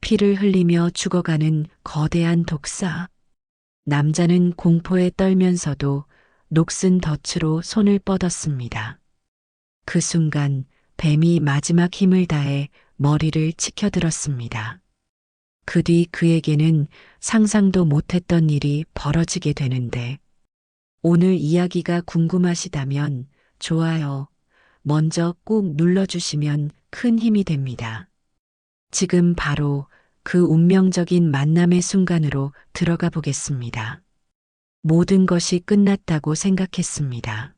피를 흘리며 죽어가는 거대한 독사. 남자는 공포에 떨면서도 녹슨 덫으로 손을 뻗었습니다. 그 순간 뱀이 마지막 힘을 다해 머리를 치켜들었습니다. 그 뒤 그에게는 상상도 못했던 일이 벌어지게 되는데, 오늘 이야기가 궁금하시다면 좋아요 먼저 꼭 눌러주시면 큰 힘이 됩니다. 지금 바로 그 운명적인 만남의 순간으로 들어가 보겠습니다. 모든 것이 끝났다고 생각했습니다.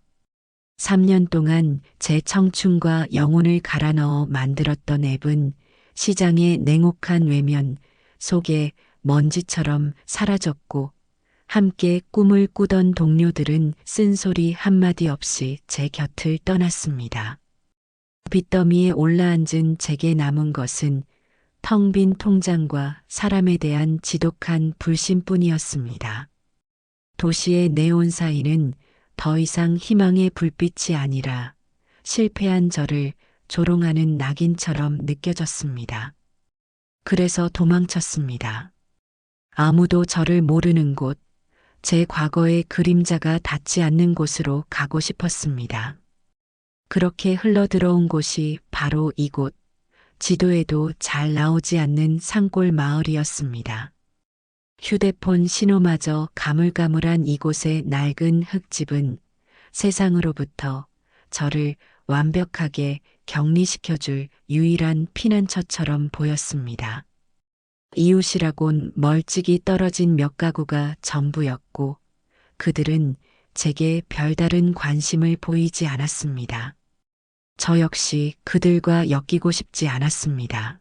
3년 동안 제 청춘과 영혼을 갈아 넣어 만들었던 앱은 시장의 냉혹한 외면 속에 먼지처럼 사라졌고, 함께 꿈을 꾸던 동료들은 쓴소리 한마디 없이 제 곁을 떠났습니다. 빚더미에 올라앉은 제게 남은 것은 텅 빈 통장과 사람에 대한 지독한 불신뿐이었습니다. 도시의 네온사인은 더 이상 희망의 불빛이 아니라 실패한 저를 조롱하는 낙인처럼 느껴졌습니다. 그래서 도망쳤습니다. 아무도 저를 모르는 곳, 제 과거의 그림자가 닿지 않는 곳으로 가고 싶었습니다. 그렇게 흘러들어온 곳이 바로 이곳, 지도에도 잘 나오지 않는 산골 마을이었습니다. 휴대폰 신호마저 가물가물한 이곳의 낡은 흙집은 세상으로부터 저를 완벽하게 격리시켜줄 유일한 피난처처럼 보였습니다. 이웃이라곤 멀찍이 떨어진 몇 가구가 전부였고, 그들은 제게 별다른 관심을 보이지 않았습니다. 저 역시 그들과 엮이고 싶지 않았습니다.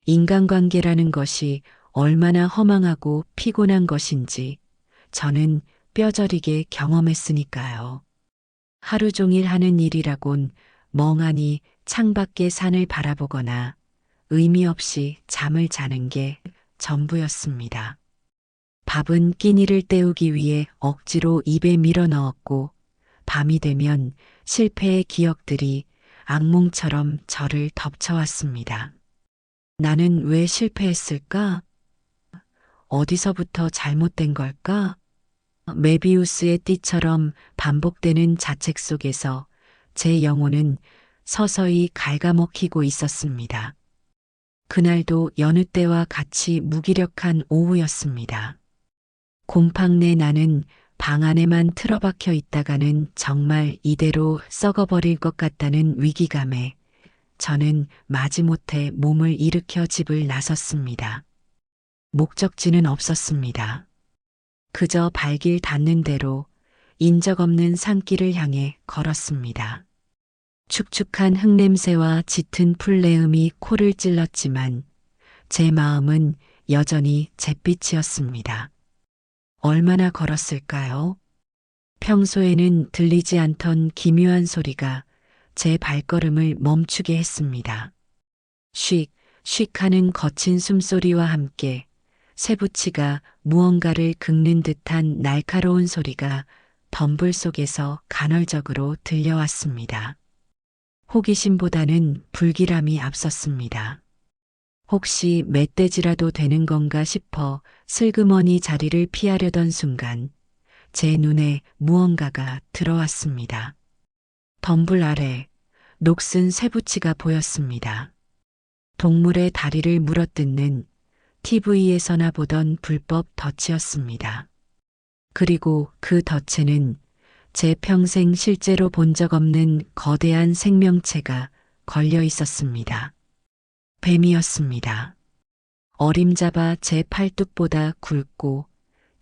인간관계라는 것이 얼마나 허망하고 피곤한 것인지 저는 뼈저리게 경험했으니까요. 하루 종일 하는 일이라곤 멍하니 창밖의 산을 바라보거나 의미 없이 잠을 자는 게 전부였습니다. 밥은 끼니를 때우기 위해 억지로 입에 밀어 넣었고, 밤이 되면 실패의 기억들이 악몽처럼 저를 덮쳐왔습니다. 나는 왜 실패했을까? 어디서부터 잘못된 걸까? 메비우스의 띠처럼 반복되는 자책 속에서 제 영혼은 서서히 갉아먹히고 있었습니다. 그날도 여느 때와 같이 무기력한 오후였습니다. 곰팡내 나는 방 안에만 틀어박혀 있다가는 정말 이대로 썩어버릴 것 같다는 위기감에 저는 마지못해 몸을 일으켜 집을 나섰습니다. 목적지는 없었습니다. 그저 발길 닿는 대로 인적 없는 산길을 향해 걸었습니다. 축축한 흙냄새와 짙은 풀내음이 코를 찔렀지만 제 마음은 여전히 잿빛이었습니다. 얼마나 걸었을까요? 평소에는 들리지 않던 기묘한 소리가 제 발걸음을 멈추게 했습니다. 쉭, 쉭 하는 거친 숨소리와 함께 쇠붙이가 무언가를 긁는 듯한 날카로운 소리가 덤불 속에서 간헐적으로 들려왔습니다. 호기심보다는 불길함이 앞섰습니다. 혹시 멧돼지라도 되는 건가 싶어 슬그머니 자리를 피하려던 순간 제 눈에 무언가가 들어왔습니다. 덤불 아래 녹슨 쇠붙이가 보였습니다. 동물의 다리를 물어뜯는 TV에서나 보던 불법 덫이었습니다. 그리고 그 덫에는 제 평생 실제로 본 적 없는 거대한 생명체가 걸려 있었습니다. 뱀이었습니다. 어림잡아 제 팔뚝보다 굵고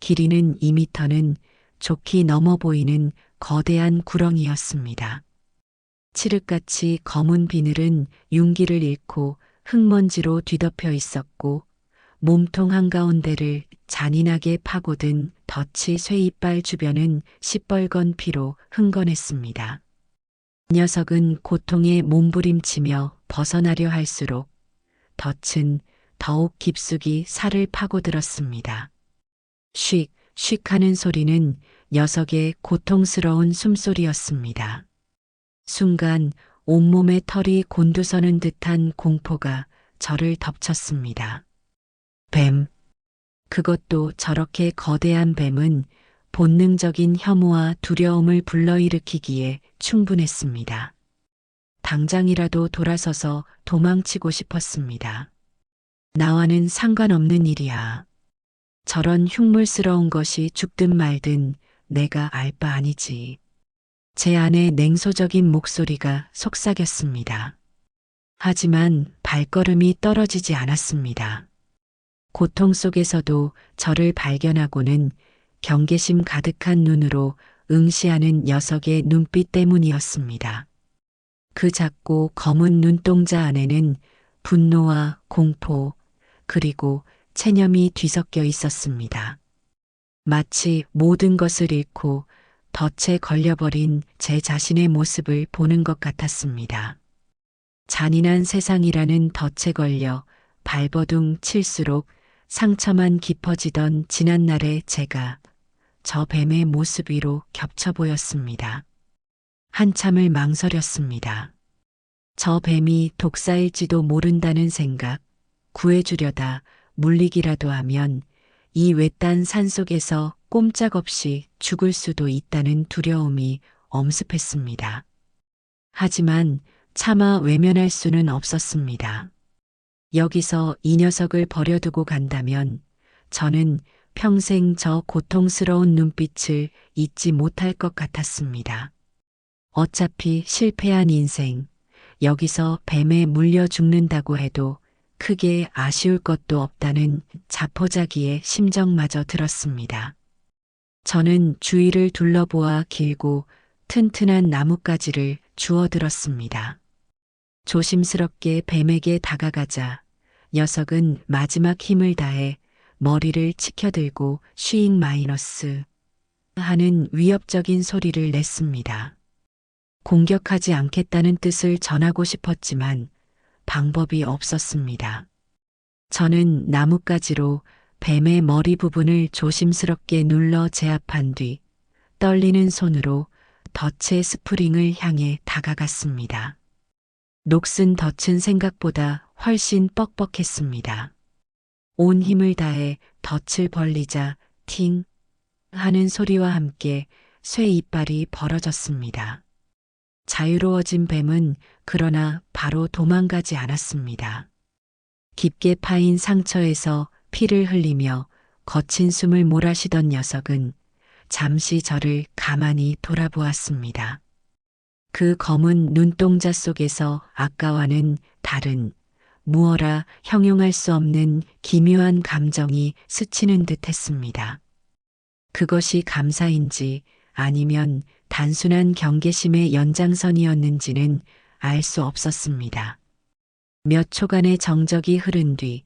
길이는 2미터는 좋게 넘어 보이는 거대한 구렁이였습니다. 칠흑같이 검은 비늘은 윤기를 잃고 흙먼지로 뒤덮여 있었고, 몸통 한가운데를 잔인하게 파고든 덫이 쇠이빨 주변은 시뻘건 피로 흥건했습니다. 녀석은 고통에 몸부림치며 벗어나려 할수록 덫은 더욱 깊숙이 살을 파고들었습니다. 쉭, 쉭 하는 소리는 녀석의 고통스러운 숨소리였습니다. 순간 온몸에 털이 곤두서는 듯한 공포가 저를 덮쳤습니다. 뱀. 그것도 저렇게 거대한 뱀은 본능적인 혐오와 두려움을 불러일으키기에 충분했습니다. 당장이라도 돌아서서 도망치고 싶었습니다. 나와는 상관없는 일이야. 저런 흉물스러운 것이 죽든 말든 내가 알 바 아니지. 제 안의 냉소적인 목소리가 속삭였습니다. 하지만 발걸음이 떨어지지 않았습니다. 고통 속에서도 저를 발견하고는 경계심 가득한 눈으로 응시하는 녀석의 눈빛 때문이었습니다. 그 작고 검은 눈동자 안에는 분노와 공포, 그리고 체념이 뒤섞여 있었습니다. 마치 모든 것을 잃고 덫에 걸려버린 제 자신의 모습을 보는 것 같았습니다. 잔인한 세상이라는 덫에 걸려 발버둥 칠수록 상처만 깊어지던 지난날의 제가 저 뱀의 모습 위로 겹쳐 보였습니다. 한참을 망설였습니다. 저 뱀이 독사일지도 모른다는 생각, 구해주려다 물리기라도 하면 이 외딴 산속에서 꼼짝없이 죽을 수도 있다는 두려움이 엄습했습니다. 하지만 차마 외면할 수는 없었습니다. 여기서 이 녀석을 버려두고 간다면 저는 평생 저 고통스러운 눈빛을 잊지 못할 것 같았습니다. 어차피 실패한 인생, 여기서 뱀에 물려 죽는다고 해도 크게 아쉬울 것도 없다는 자포자기의 심정마저 들었습니다. 저는 주위를 둘러보아 길고 튼튼한 나뭇가지를 주워들었습니다. 조심스럽게 뱀에게 다가가자 녀석은 마지막 힘을 다해 머리를 치켜들고 쉬잉 마이너스 하는 위협적인 소리를 냈습니다. 공격하지 않겠다는 뜻을 전하고 싶었지만 방법이 없었습니다. 저는 나뭇가지로 뱀의 머리 부분을 조심스럽게 눌러 제압한 뒤 떨리는 손으로 덫의 스프링을 향해 다가갔습니다. 녹슨 덫은 생각보다 훨씬 뻑뻑했습니다. 온 힘을 다해 덫을 벌리자 팅 하는 소리와 함께 쇠 이빨이 벌어졌습니다. 자유로워진 뱀은 그러나 바로 도망가지 않았습니다. 깊게 파인 상처에서 피를 흘리며 거친 숨을 몰아쉬던 녀석은 잠시 저를 가만히 돌아보았습니다. 그 검은 눈동자 속에서 아까와는 다른 무어라 형용할 수 없는 기묘한 감정이 스치는 듯 했습니다. 그것이 감사인지 아니면 단순한 경계심의 연장선이었는지는 알 수 없었습니다. 몇 초간의 정적이 흐른 뒤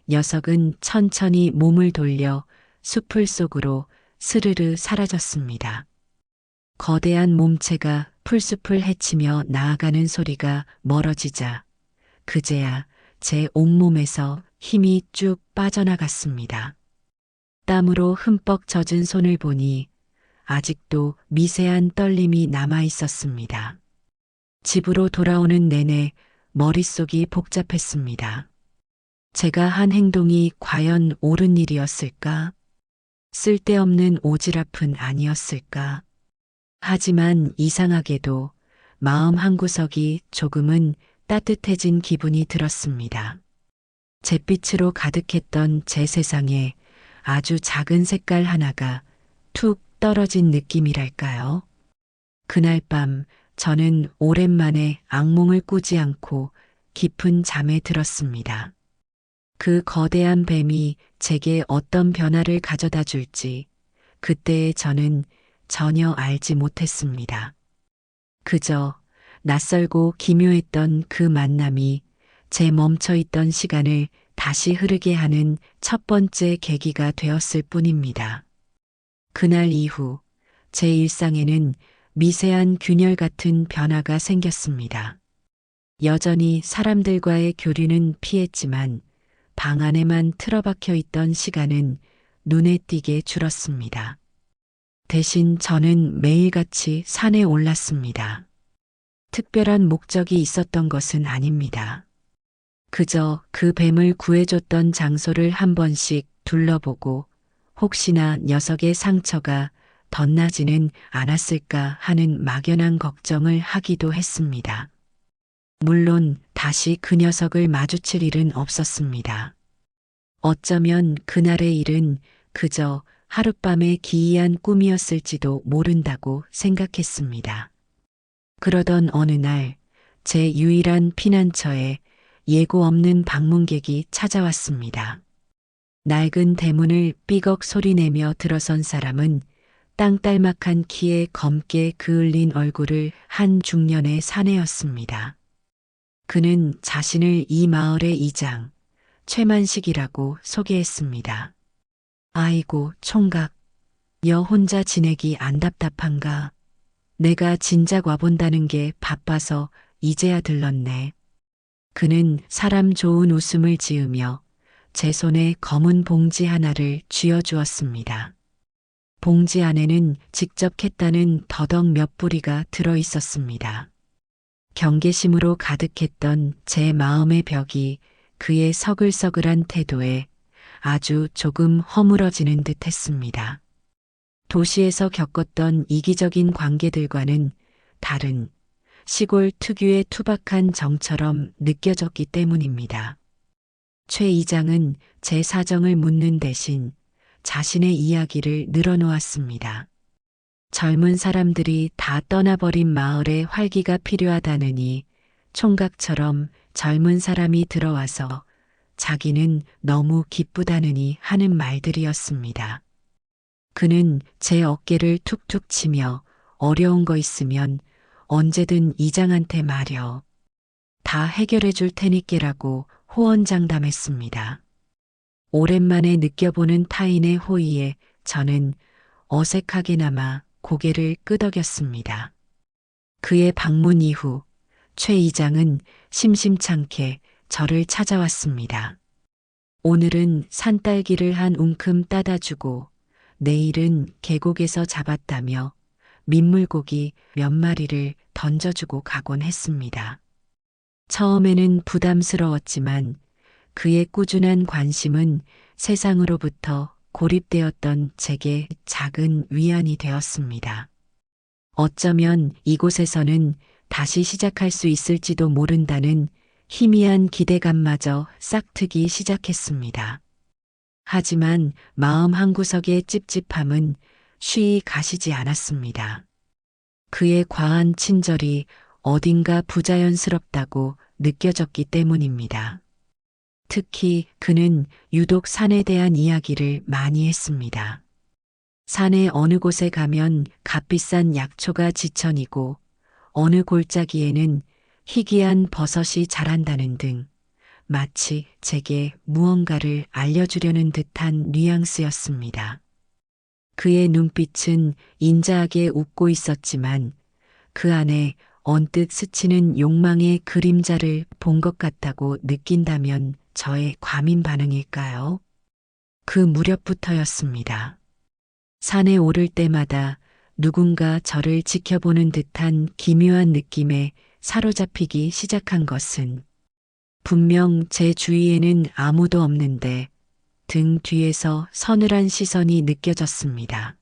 녀석은 천천히 몸을 돌려 숲을 속으로 스르르 사라졌습니다. 거대한 몸체가 풀숲을 헤치며 나아가는 소리가 멀어지자 그제야 제 온몸에서 힘이 쭉 빠져나갔습니다. 땀으로 흠뻑 젖은 손을 보니 아직도 미세한 떨림이 남아 있었습니다. 집으로 돌아오는 내내 머릿속이 복잡했습니다. 제가 한 행동이 과연 옳은 일이었을까? 쓸데없는 오지랖은 아니었을까? 하지만 이상하게도 마음 한구석이 조금은 따뜻해진 기분이 들었습니다. 잿빛으로 가득했던 제 세상에 아주 작은 색깔 하나가 툭 떨어진 느낌이랄까요? 그날 밤 저는 오랜만에 악몽을 꾸지 않고 깊은 잠에 들었습니다. 그 거대한 뱀이 제게 어떤 변화를 가져다 줄지 그때의 저는 전혀 알지 못했습니다. 그저 낯설고 기묘했던 그 만남이 제 멈춰있던 시간을 다시 흐르게 하는 첫 번째 계기가 되었을 뿐입니다. 그날 이후 제 일상에는 미세한 균열 같은 변화가 생겼습니다. 여전히 사람들과의 교류는 피했지만 방 안에만 틀어박혀 있던 시간은 눈에 띄게 줄었습니다. 대신 저는 매일같이 산에 올랐습니다. 특별한 목적이 있었던 것은 아닙니다. 그저 그 뱀을 구해줬던 장소를 한 번씩 둘러보고 혹시나 녀석의 상처가 덧나지는 않았을까 하는 막연한 걱정을 하기도 했습니다. 물론 다시 그 녀석을 마주칠 일은 없었습니다. 어쩌면 그날의 일은 그저 하룻밤의 기이한 꿈이었을지도 모른다고 생각했습니다. 그러던 어느 날, 제 유일한 피난처에 예고 없는 방문객이 찾아왔습니다. 낡은 대문을 삐걱 소리내며 들어선 사람은 땅딸막한 키에 검게 그을린 얼굴을 한 중년의 사내였습니다. 그는 자신을 이 마을의 이장, 최만식이라고 소개했습니다. 아이고, 총각, 여 혼자 지내기 안 답답한가? 내가 진작 와본다는 게 바빠서 이제야 들렀네. 그는 사람 좋은 웃음을 지으며 제 손에 검은 봉지 하나를 쥐어주었습니다. 봉지 안에는 직접 캤다는 더덕 몇 뿌리가 들어 있었습니다. 경계심으로 가득했던 제 마음의 벽이 그의 서글서글한 태도에 아주 조금 허물어지는 듯 했습니다. 도시에서 겪었던 이기적인 관계들과는 다른 시골 특유의 투박한 정처럼 느껴졌기 때문입니다. 최 이장은 제 사정을 묻는 대신 자신의 이야기를 늘어놓았습니다. 젊은 사람들이 다 떠나버린 마을에 활기가 필요하다느니 총각처럼 젊은 사람이 들어와서 자기는 너무 기쁘다느니 하는 말들이었습니다. 그는 제 어깨를 툭툭 치며 어려운 거 있으면 언제든 이장한테 말여. 다 해결해 줄 테니께라고 호언장담했습니다. 오랜만에 느껴보는 타인의 호의에 저는 어색하게나마 고개를 끄덕였습니다. 그의 방문 이후 최 이장은 심심찮게 저를 찾아왔습니다. 오늘은 산딸기를 한 움큼 따다 주고 내일은 계곡에서 잡았다며 민물고기 몇 마리를 던져주고 가곤 했습니다. 처음에는 부담스러웠지만 그의 꾸준한 관심은 세상으로부터 고립되었던 제게 작은 위안이 되었습니다. 어쩌면 이곳에서는 다시 시작할 수 있을지도 모른다는 희미한 기대감마저 싹트기 시작했습니다. 하지만 마음 한구석의 찝찝함은 쉬이 가시지 않았습니다. 그의 과한 친절이 어딘가 부자연스럽다고 느껴졌기 때문입니다. 특히 그는 유독 산에 대한 이야기를 많이 했습니다. 산의 어느 곳에 가면 값비싼 약초가 지천이고 어느 골짜기에는 희귀한 버섯이 자란다는 등 마치 제게 무언가를 알려주려는 듯한 뉘앙스였습니다. 그의 눈빛은 인자하게 웃고 있었지만 그 안에 언뜻 스치는 욕망의 그림자를 본 것 같다고 느낀다면 저의 과민 반응일까요? 그 무렵부터였습니다. 산에 오를 때마다 누군가 저를 지켜보는 듯한 기묘한 느낌에 사로잡히기 시작한 것은 분명 제 주위에는 아무도 없는데 등 뒤에서 서늘한 시선이 느껴졌습니다.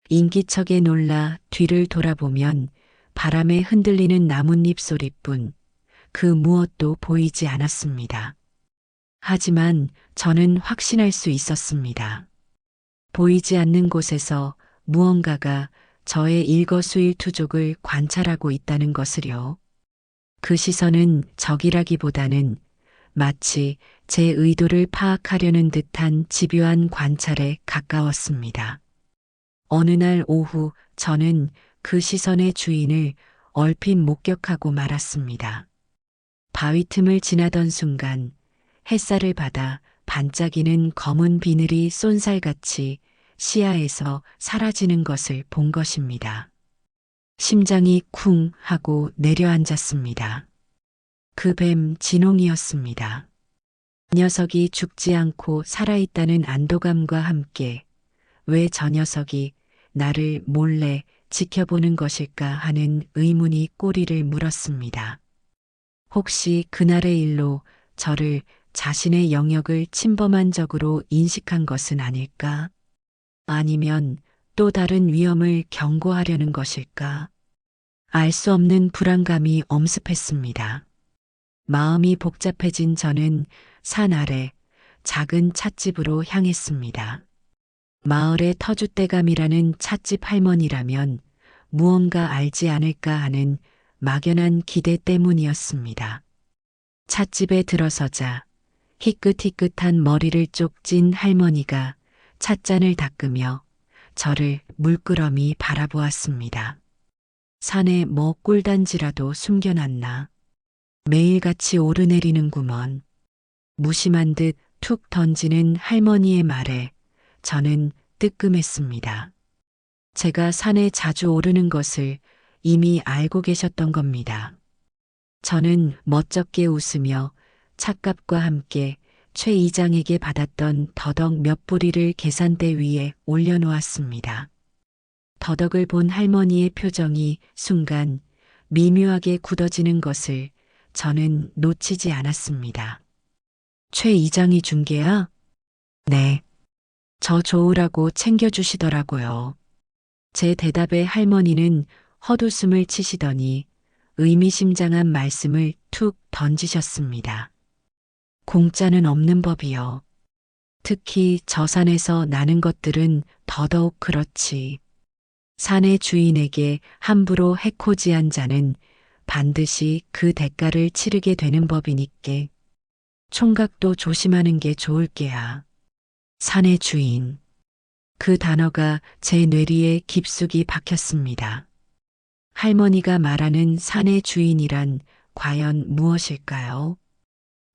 인기척에 놀라 뒤를 돌아보면 바람에 흔들리는 나뭇잎 소리뿐 그 무엇도 보이지 않았습니다. 하지만 저는 확신할 수 있었습니다. 보이지 않는 곳에서 무언가가 저의 일거수일투족을 관찰하고 있다는 것을요. 그 시선은 적이라기보다는 마치 제 의도를 파악하려는 듯한 집요한 관찰에 가까웠습니다. 어느 날 오후 저는 그 시선의 주인을 얼핏 목격하고 말았습니다. 바위 틈을 지나던 순간 햇살을 받아 반짝이는 검은 비늘이 쏜살같이 시야에서 사라지는 것을 본 것입니다. 심장이 쿵 하고 내려앉았습니다. 그 뱀 진홍이었습니다. 녀석이 죽지 않고 살아있다는 안도감과 함께 왜 저 녀석이 나를 몰래 지켜보는 것일까 하는 의문이 꼬리를 물었습니다. 혹시 그날의 일로 저를 자신의 영역을 침범한 적으로 인식한 것은 아닐까? 아니면 또 다른 위험을 경고하려는 것일까? 알 수 없는 불안감이 엄습했습니다. 마음이 복잡해진 저는 산 아래 작은 찻집으로 향했습니다. 마을의 터줏대감이라는 찻집 할머니라면 무언가 알지 않을까 하는 막연한 기대 때문이었습니다. 찻집에 들어서자 희끗희끗한 머리를 쪽진 할머니가 찻잔을 닦으며 저를 물끄러미 바라보았습니다. 산에 뭐 꿀단지라도 숨겨놨나. 매일같이 오르내리는구먼. 무심한 듯 툭 던지는 할머니의 말에 저는 뜨끔했습니다. 제가 산에 자주 오르는 것을 이미 알고 계셨던 겁니다. 저는 멋쩍게 웃으며 찻값과 함께 최 이장에게 받았던 더덕 몇 뿌리를 계산대 위에 올려놓았습니다. 더덕을 본 할머니의 표정이 순간 미묘하게 굳어지는 것을 저는 놓치지 않았습니다. 최 이장이 준 게야? 네. 저 좋으라고 챙겨주시더라고요. 제 대답에 할머니는 헛웃음을 치시더니 의미심장한 말씀을 툭 던지셨습니다. 공짜는 없는 법이요. 특히 저 산에서 나는 것들은 더더욱 그렇지. 산의 주인에게 함부로 해코지한 자는 반드시 그 대가를 치르게 되는 법이니께 총각도 조심하는 게 좋을 게야. 산의 주인. 그 단어가 제 뇌리에 깊숙이 박혔습니다. 할머니가 말하는 산의 주인이란 과연 무엇일까요?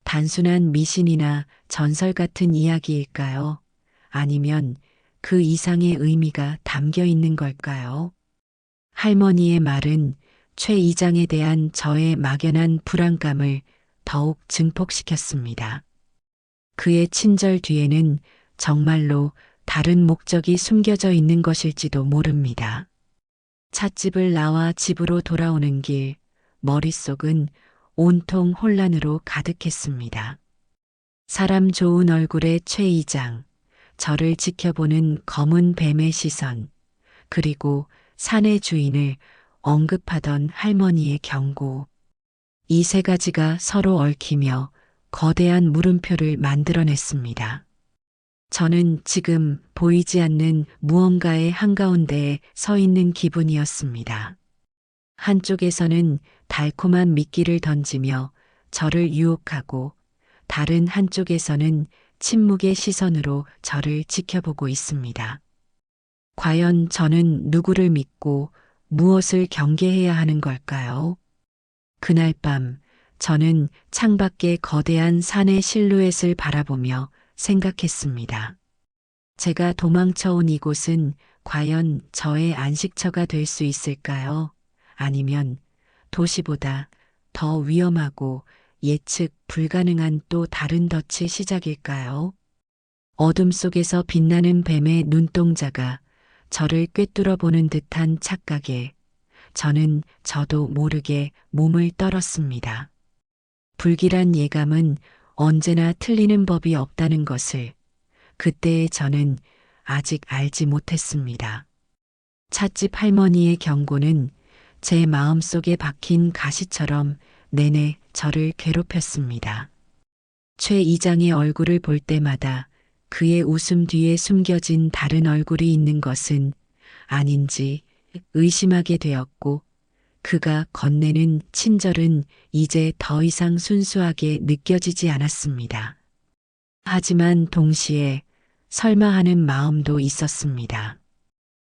단순한 미신이나 전설 같은 이야기일까요? 아니면 그 이상의 의미가 담겨 있는 걸까요? 할머니의 말은 최 이장에 대한 저의 막연한 불안감을 더욱 증폭시켰습니다. 그의 친절 뒤에는 정말로 다른 목적이 숨겨져 있는 것일지도 모릅니다. 찻집을 나와 집으로 돌아오는 길, 머릿속은 온통 혼란으로 가득했습니다. 사람 좋은 얼굴의 최 이장, 저를 지켜보는 검은 뱀의 시선, 그리고 산의 주인을 언급하던 할머니의 경고. 이 세 가지가 서로 얽히며 거대한 물음표를 만들어냈습니다. 저는 지금 보이지 않는 무언가의 한가운데에 서 있는 기분이었습니다. 한쪽에서는 달콤한 미끼를 던지며 저를 유혹하고 다른 한쪽에서는 침묵의 시선으로 저를 지켜보고 있습니다. 과연 저는 누구를 믿고 무엇을 경계해야 하는 걸까요? 그날 밤 저는 창밖의 거대한 산의 실루엣을 바라보며 생각했습니다. 제가 도망쳐온 이곳은 과연 저의 안식처가 될 수 있을까요? 아니면 도시보다 더 위험하고 예측 불가능한 또 다른 덫의 시작일까요? 어둠 속에서 빛나는 뱀의 눈동자가 저를 꿰뚫어 보는 듯한 착각에 저는 저도 모르게 몸을 떨었습니다. 불길한 예감은 언제나 틀리는 법이 없다는 것을 그때의 저는 아직 알지 못했습니다. 찻집 할머니의 경고는 제 마음속에 박힌 가시처럼 내내 저를 괴롭혔습니다. 최 이장의 얼굴을 볼 때마다 그의 웃음 뒤에 숨겨진 다른 얼굴이 있는 것은 아닌지 의심하게 되었고 그가 건네는 친절은 이제 더 이상 순수하게 느껴지지 않았습니다. 하지만 동시에 설마 하는 마음도 있었습니다.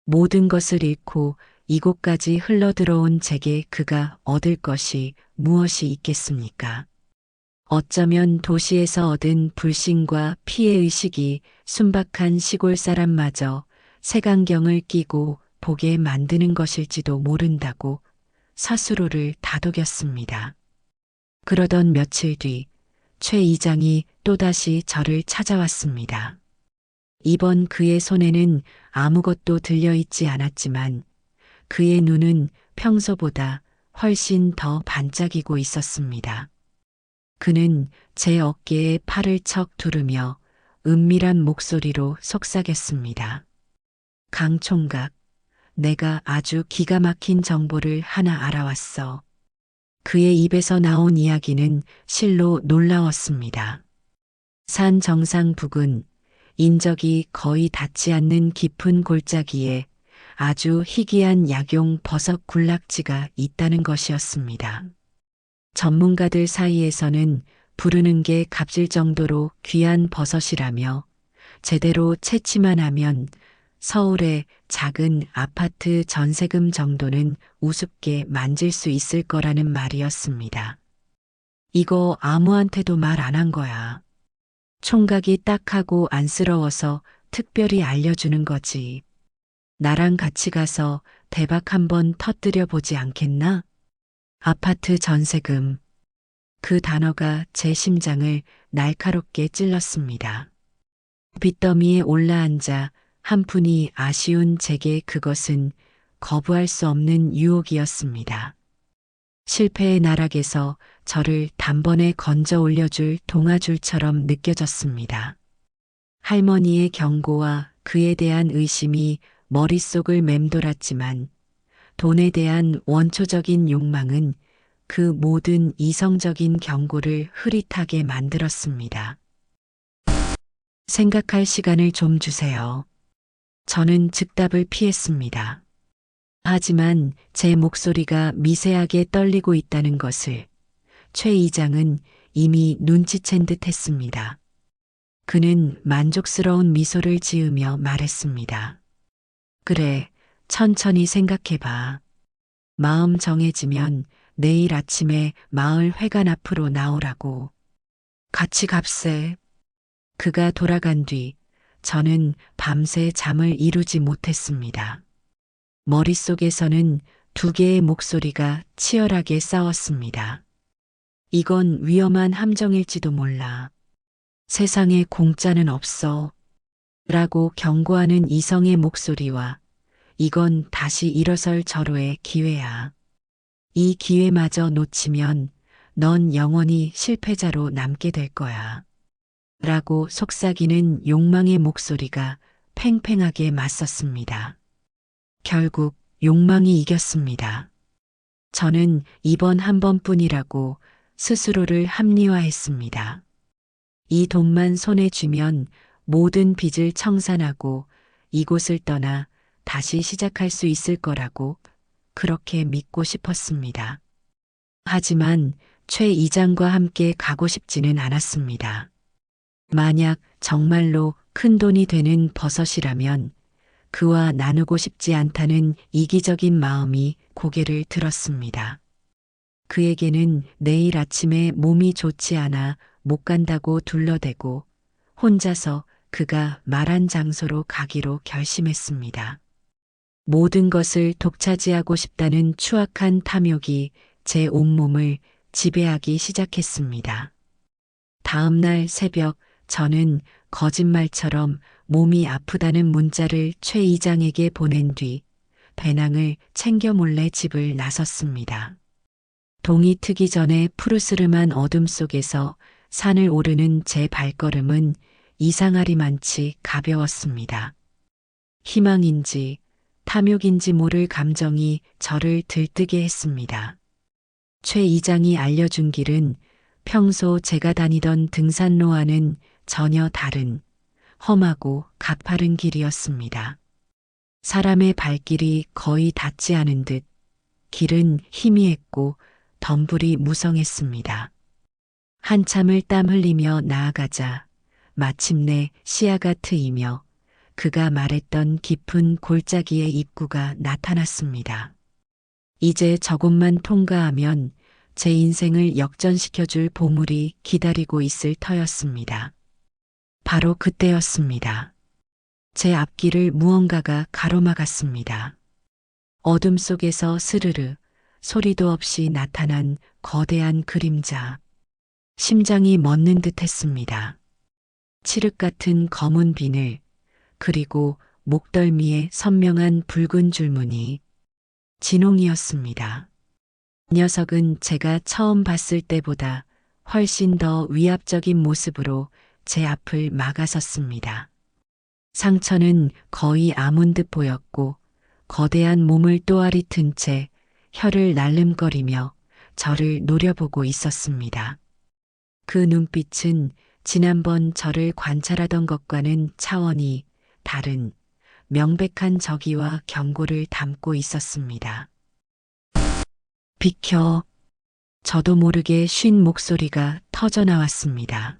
모든 것을 잃고 이곳까지 흘러들어온 제게 그가 얻을 것이 무엇이 있겠습니까? 어쩌면 도시에서 얻은 불신과 피해의식이 순박한 시골 사람마저 색안경을 끼고 보게 만드는 것일지도 모른다고 스스로를 다독였습니다. 그러던 며칠 뒤 최 이장이 또다시 저를 찾아왔습니다. 이번 그의 손에는 아무것도 들려있지 않았지만 그의 눈은 평소보다 훨씬 더 반짝이고 있었습니다. 그는 제 어깨에 팔을 척 두르며 은밀한 목소리로 속삭였습니다. 강 총각, 내가 아주 기가 막힌 정보를 하나 알아왔어. 그의 입에서 나온 이야기는 실로 놀라웠습니다. 산 정상 부근 인적이 거의 닿지 않는 깊은 골짜기에 아주 희귀한 약용 버섯 군락지가 있다는 것이었습니다. 전문가들 사이에서는 부르는 게 값질 정도로 귀한 버섯이라며 제대로 채취만 하면 서울의 작은 아파트 전세금 정도는 우습게 만질 수 있을 거라는 말이었습니다. 이거 아무한테도 말 안 한 거야. 총각이 딱하고 안쓰러워서 특별히 알려주는 거지. 나랑 같이 가서 대박 한번 터뜨려 보지 않겠나? 아파트 전세금. 그 단어가 제 심장을 날카롭게 찔렀습니다. 빚더미에 올라앉아 한푼이 아쉬운 제게 그것은 거부할 수 없는 유혹이었습니다. 실패의 나락에서 저를 단번에 건져 올려줄 동아줄처럼 느껴졌습니다. 할머니의 경고와 그에 대한 의심이 머릿속을 맴돌았지만 돈에 대한 원초적인 욕망은 그 모든 이성적인 경고를 흐릿하게 만들었습니다. 생각할 시간을 좀 주세요. 저는 즉답을 피했습니다. 하지만 제 목소리가 미세하게 떨리고 있다는 것을 최 이장은 이미 눈치챈 듯 했습니다. 그는 만족스러운 미소를 지으며 말했습니다. 그래, 천천히 생각해봐. 마음 정해지면 내일 아침에 마을 회관 앞으로 나오라고. 같이 갑세. 그가 돌아간 뒤 저는 밤새 잠을 이루지 못했습니다. 머릿속에서는 두 개의 목소리가 치열하게 싸웠습니다. 이건 위험한 함정일지도 몰라. 세상에 공짜는 없어. 라고 경고하는 이성의 목소리와 이건 다시 일어설 절호의 기회야. 이 기회마저 놓치면 넌 영원히 실패자로 남게 될 거야. 라고 속삭이는 욕망의 목소리가 팽팽하게 맞섰습니다. 결국 욕망이 이겼습니다. 저는 이번 한 번뿐이라고 스스로를 합리화했습니다. 이 돈만 손에 쥐면 모든 빚을 청산하고 이곳을 떠나 다시 시작할 수 있을 거라고 그렇게 믿고 싶었습니다. 하지만 최 이장과 함께 가고 싶지는 않았습니다. 만약 정말로 큰 돈이 되는 버섯이라면 그와 나누고 싶지 않다는 이기적인 마음이 고개를 들었습니다. 그에게는 내일 아침에 몸이 좋지 않아 못 간다고 둘러대고 혼자서 그가 말한 장소로 가기로 결심했습니다. 모든 것을 독차지하고 싶다는 추악한 탐욕이 제 온몸을 지배하기 시작했습니다. 다음 날 새벽 저는 거짓말처럼 몸이 아프다는 문자를 최 이장에게 보낸 뒤 배낭을 챙겨 몰래 집을 나섰습니다. 동이 트기 전에 푸르스름한 어둠 속에서 산을 오르는 제 발걸음은 이상하리만치 가벼웠습니다. 희망인지 탐욕인지 모를 감정이 저를 들뜨게 했습니다. 최 이장이 알려준 길은 평소 제가 다니던 등산로와는 전혀 다른 험하고 가파른 길이었습니다. 사람의 발길이 거의 닿지 않은 듯 길은 희미했고 덤불이 무성했습니다. 한참을 땀 흘리며 나아가자 마침내 시야가 트이며 그가 말했던 깊은 골짜기의 입구가 나타났습니다. 이제 저곳만 통과하면 제 인생을 역전시켜줄 보물이 기다리고 있을 터였습니다. 바로 그때였습니다. 제 앞길을 무언가가 가로막았습니다. 어둠 속에서 스르르 소리도 없이 나타난 거대한 그림자. 심장이 멎는 듯 했습니다. 칠흑 같은 검은 비늘, 그리고 목덜미에 선명한 붉은 줄무늬. 진홍이었습니다. 녀석은 제가 처음 봤을 때보다 훨씬 더 위압적인 모습으로 제 앞을 막아섰습니다. 상처는 거의 아문 듯 보였고 거대한 몸을 또아리 튼 채 혀를 날름거리며 저를 노려보고 있었습니다. 그 눈빛은 지난번 저를 관찰하던 것과는 차원이 다른 명백한 적의와 경고를 담고 있었습니다. 비켜. 저도 모르게 쉰 목소리가 터져 나왔습니다.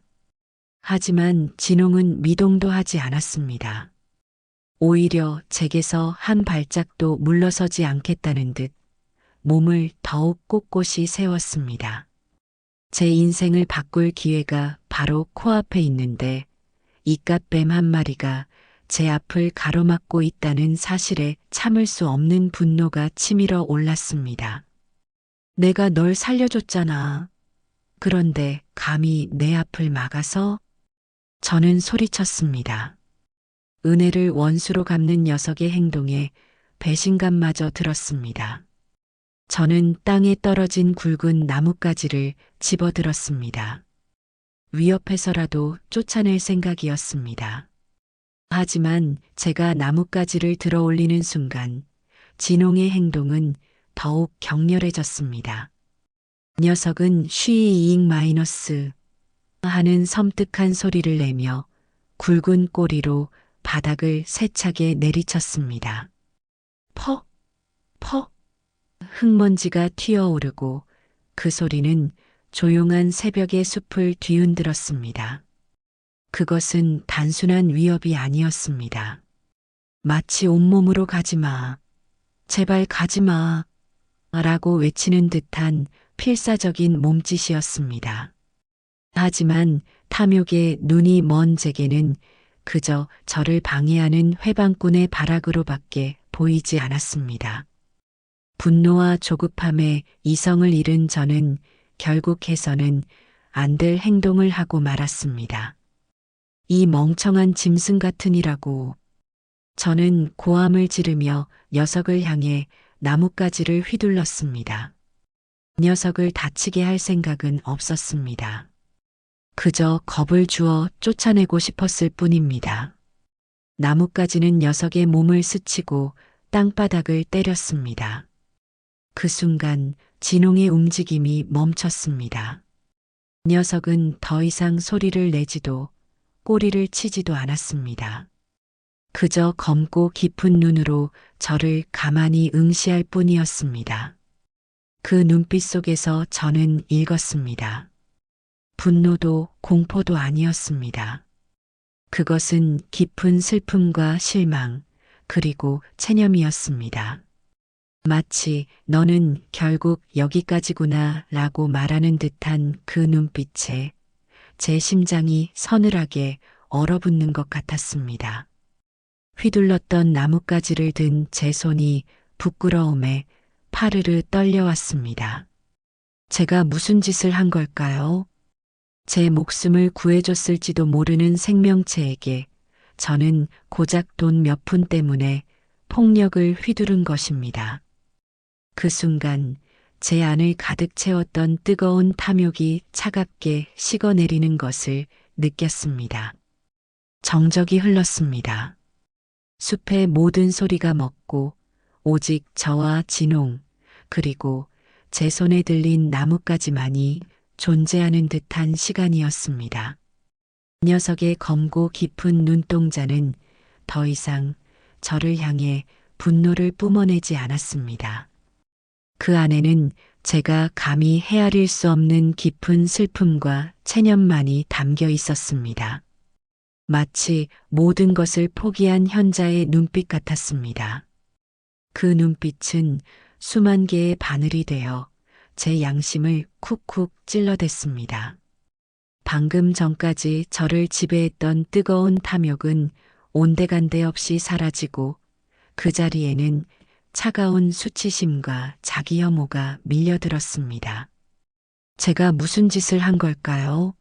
하지만 진홍은 미동도 하지 않았습니다. 오히려 제게서 한 발짝도 물러서지 않겠다는 듯 몸을 더욱 꼿꼿이 세웠습니다. 제 인생을 바꿀 기회가 바로 코앞에 있는데 이깟뱀 한 마리가 제 앞을 가로막고 있다는 사실에 참을 수 없는 분노가 치밀어 올랐습니다. 내가 널 살려줬잖아. 그런데 감히 내 앞을 막아서? 저는 소리쳤습니다. 은혜를 원수로 갚는 녀석의 행동에 배신감마저 들었습니다. 저는 땅에 떨어진 굵은 나뭇가지를 집어들었습니다. 위협해서라도 쫓아낼 생각이었습니다. 하지만 제가 나뭇가지를 들어 올리는 순간 진홍의 행동은 더욱 격렬해졌습니다. 녀석은 쉬이잉 마이너스 하는 섬뜩한 소리를 내며 굵은 꼬리로 바닥을 세차게 내리쳤습니다. 퍽! 퍽! 흙먼지가 튀어오르고 그 소리는 조용한 새벽의 숲을 뒤흔들었습니다. 그것은 단순한 위협이 아니었습니다. 마치 온몸으로 가지마. 제발 가지마. 라고 외치는 듯한 필사적인 몸짓이었습니다. 하지만 탐욕에 눈이 먼 제게는 그저 저를 방해하는 회방꾼의 발악으로밖에 보이지 않았습니다. 분노와 조급함에 이성을 잃은 저는 결국 해서는 안 될 행동을 하고 말았습니다. 이 멍청한 짐승 같으니라고. 저는 고함을 지르며 녀석을 향해 나뭇가지를 휘둘렀습니다. 녀석을 다치게 할 생각은 없었습니다. 그저 겁을 주어 쫓아내고 싶었을 뿐입니다. 나뭇가지는 녀석의 몸을 스치고 땅바닥을 때렸습니다. 그 순간 진홍의 움직임이 멈췄습니다. 녀석은 더 이상 소리를 내지도 꼬리를 치지도 않았습니다. 그저 검고 깊은 눈으로 저를 가만히 응시할 뿐이었습니다. 그 눈빛 속에서 저는 읽었습니다. 분노도 공포도 아니었습니다. 그것은 깊은 슬픔과 실망, 그리고 체념이었습니다. 마치 너는 결국 여기까지구나 라고 말하는 듯한 그 눈빛에 제 심장이 서늘하게 얼어붙는 것 같았습니다. 휘둘렀던 나뭇가지를 든 제 손이 부끄러움에 파르르 떨려왔습니다. 제가 무슨 짓을 한 걸까요? 제 목숨을 구해줬을지도 모르는 생명체에게 저는 고작 돈 몇 푼 때문에 폭력을 휘두른 것입니다. 그 순간 제 안을 가득 채웠던 뜨거운 탐욕이 차갑게 식어내리는 것을 느꼈습니다. 정적이 흘렀습니다. 숲의 모든 소리가 멎고 오직 저와 진홍 그리고 제 손에 들린 나뭇가지만이 존재하는 듯한 시간이었습니다. 녀석의 검고 깊은 눈동자는 더 이상 저를 향해 분노를 뿜어내지 않았습니다. 그 안에는 제가 감히 헤아릴 수 없는 깊은 슬픔과 체념만이 담겨 있었습니다. 마치 모든 것을 포기한 현자의 눈빛 같았습니다. 그 눈빛은 수만 개의 바늘이 되어 제 양심을 쿡쿡 찔러댔습니다. 방금 전까지 저를 지배했던 뜨거운 탐욕은 온데간데 없이 사라지고 그 자리에는 차가운 수치심과 자기 혐오가 밀려들었습니다. 제가 무슨 짓을 한 걸까요?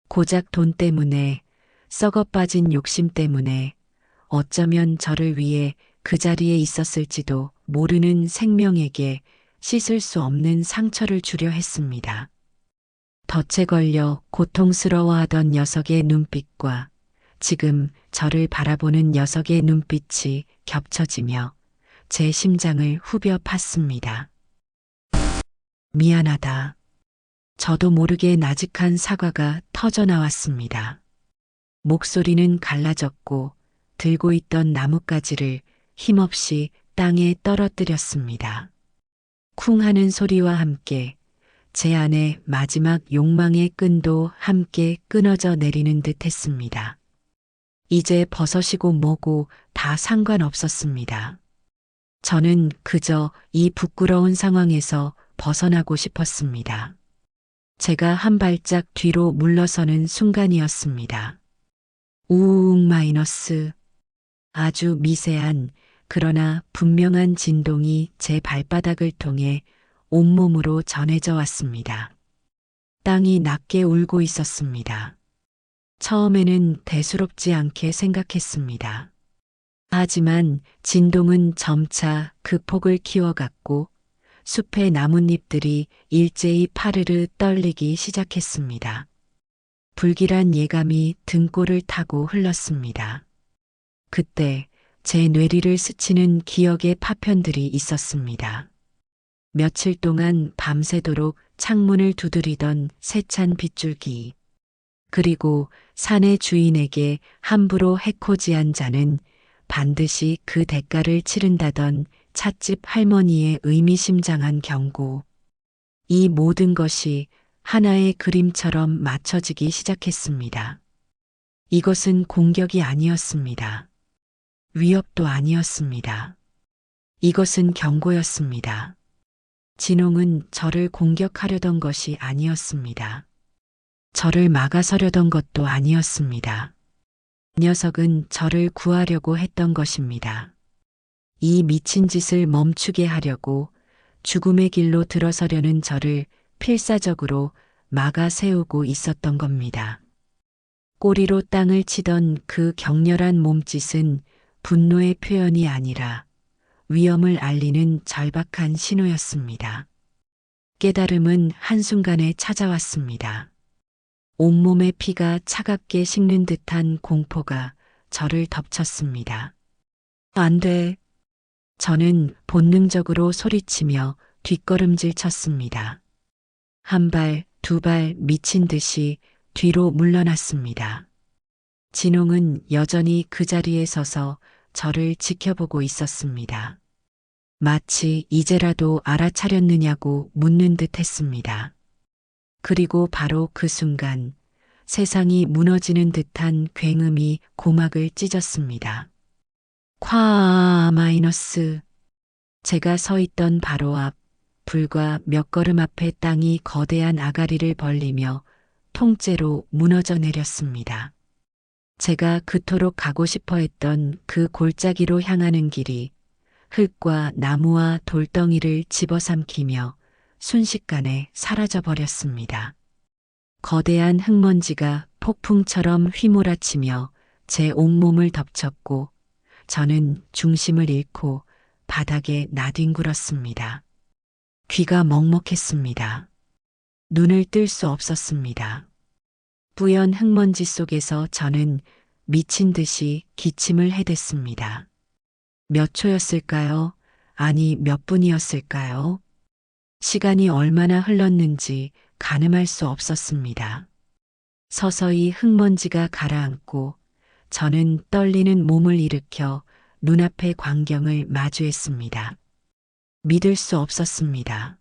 고작 돈 때문에, 썩어 빠진 욕심 때문에, 어쩌면 저를 위해 그 자리에 있었을지도 모르는 생명에게 씻을 수 없는 상처를 주려 했습니다. 덫에 걸려 고통스러워하던 녀석의 눈빛과 지금 저를 바라보는 녀석의 눈빛이 겹쳐지며 제 심장을 후벼 팠습니다. 미안하다. 저도 모르게 나직한 사과가 터져 나왔습니다. 목소리는 갈라졌고 들고 있던 나뭇가지를 힘없이 땅에 떨어뜨렸습니다. 쿵 하는 소리와 함께 제 안의 마지막 욕망의 끈도 함께 끊어져 내리는 듯 했습니다. 이제 버섯이고 뭐고 다 상관없었습니다. 저는 그저 이 부끄러운 상황에서 벗어나고 싶었습니다. 제가 한 발짝 뒤로 물러서는 순간이었습니다. 우웅 마이너스. 아주 미세한 그러나 분명한 진동이 제 발바닥을 통해 온몸으로 전해져 왔습니다. 땅이 낮게 울고 있었습니다. 처음에는 대수롭지 않게 생각했습니다. 하지만 진동은 점차 그 폭을 키워갔고 숲의 나뭇잎들이 일제히 파르르 떨리기 시작했습니다. 불길한 예감이 등골을 타고 흘렀습니다. 그때 제 뇌리를 스치는 기억의 파편들이 있었습니다. 며칠 동안 밤새도록 창문을 두드리던 세찬 빗줄기. 그리고 산의 주인에게 함부로 해코지한 자는 반드시 그 대가를 치른다던 찻집 할머니의 의미심장한 경고. 이 모든 것이 하나의 그림처럼 맞춰지기 시작했습니다. 이것은 공격이 아니었습니다. 위협도 아니었습니다. 이것은 경고였습니다. 진홍은 저를 공격하려던 것이 아니었습니다. 저를 막아서려던 것도 아니었습니다. 녀석은 저를 구하려고 했던 것입니다. 이 미친 짓을 멈추게 하려고 죽음의 길로 들어서려는 저를 필사적으로 막아 세우고 있었던 겁니다. 꼬리로 땅을 치던 그 격렬한 몸짓은 분노의 표현이 아니라 위험을 알리는 절박한 신호였습니다. 깨달음은 한순간에 찾아왔습니다. 온몸의 피가 차갑게 식는 듯한 공포가 저를 덮쳤습니다. 안 돼. 저는 본능적으로 소리치며 뒷걸음질 쳤습니다. 한 발, 두 발 미친 듯이 뒤로 물러났습니다. 진홍은 여전히 그 자리에 서서 저를 지켜보고 있었습니다. 마치 이제라도 알아차렸느냐고 묻는 듯 했습니다. 그리고 바로 그 순간 세상이 무너지는 듯한 굉음이 고막을 찢었습니다. 콰 마이너스. 제가 서 있던 바로 앞, 불과 몇 걸음 앞의 땅이 거대한 아가리를 벌리며 통째로 무너져 내렸습니다. 제가 그토록 가고 싶어 했던 그 골짜기로 향하는 길이 흙과 나무와 돌덩이를 집어삼키며 순식간에 사라져 버렸습니다. 거대한 흙먼지가 폭풍처럼 휘몰아치며 제 온몸을 덮쳤고 저는 중심을 잃고 바닥에 나뒹굴었습니다. 귀가 먹먹했습니다. 눈을 뜰 수 없었습니다. 뿌연 흙먼지 속에서 저는 미친 듯이 기침을 해댔습니다. 몇 초였을까요? 아니, 몇 분이었을까요? 시간이 얼마나 흘렀는지 가늠할 수 없었습니다. 서서히 흙먼지가 가라앉고 저는 떨리는 몸을 일으켜 눈앞의 광경을 마주했습니다. 믿을 수 없었습니다.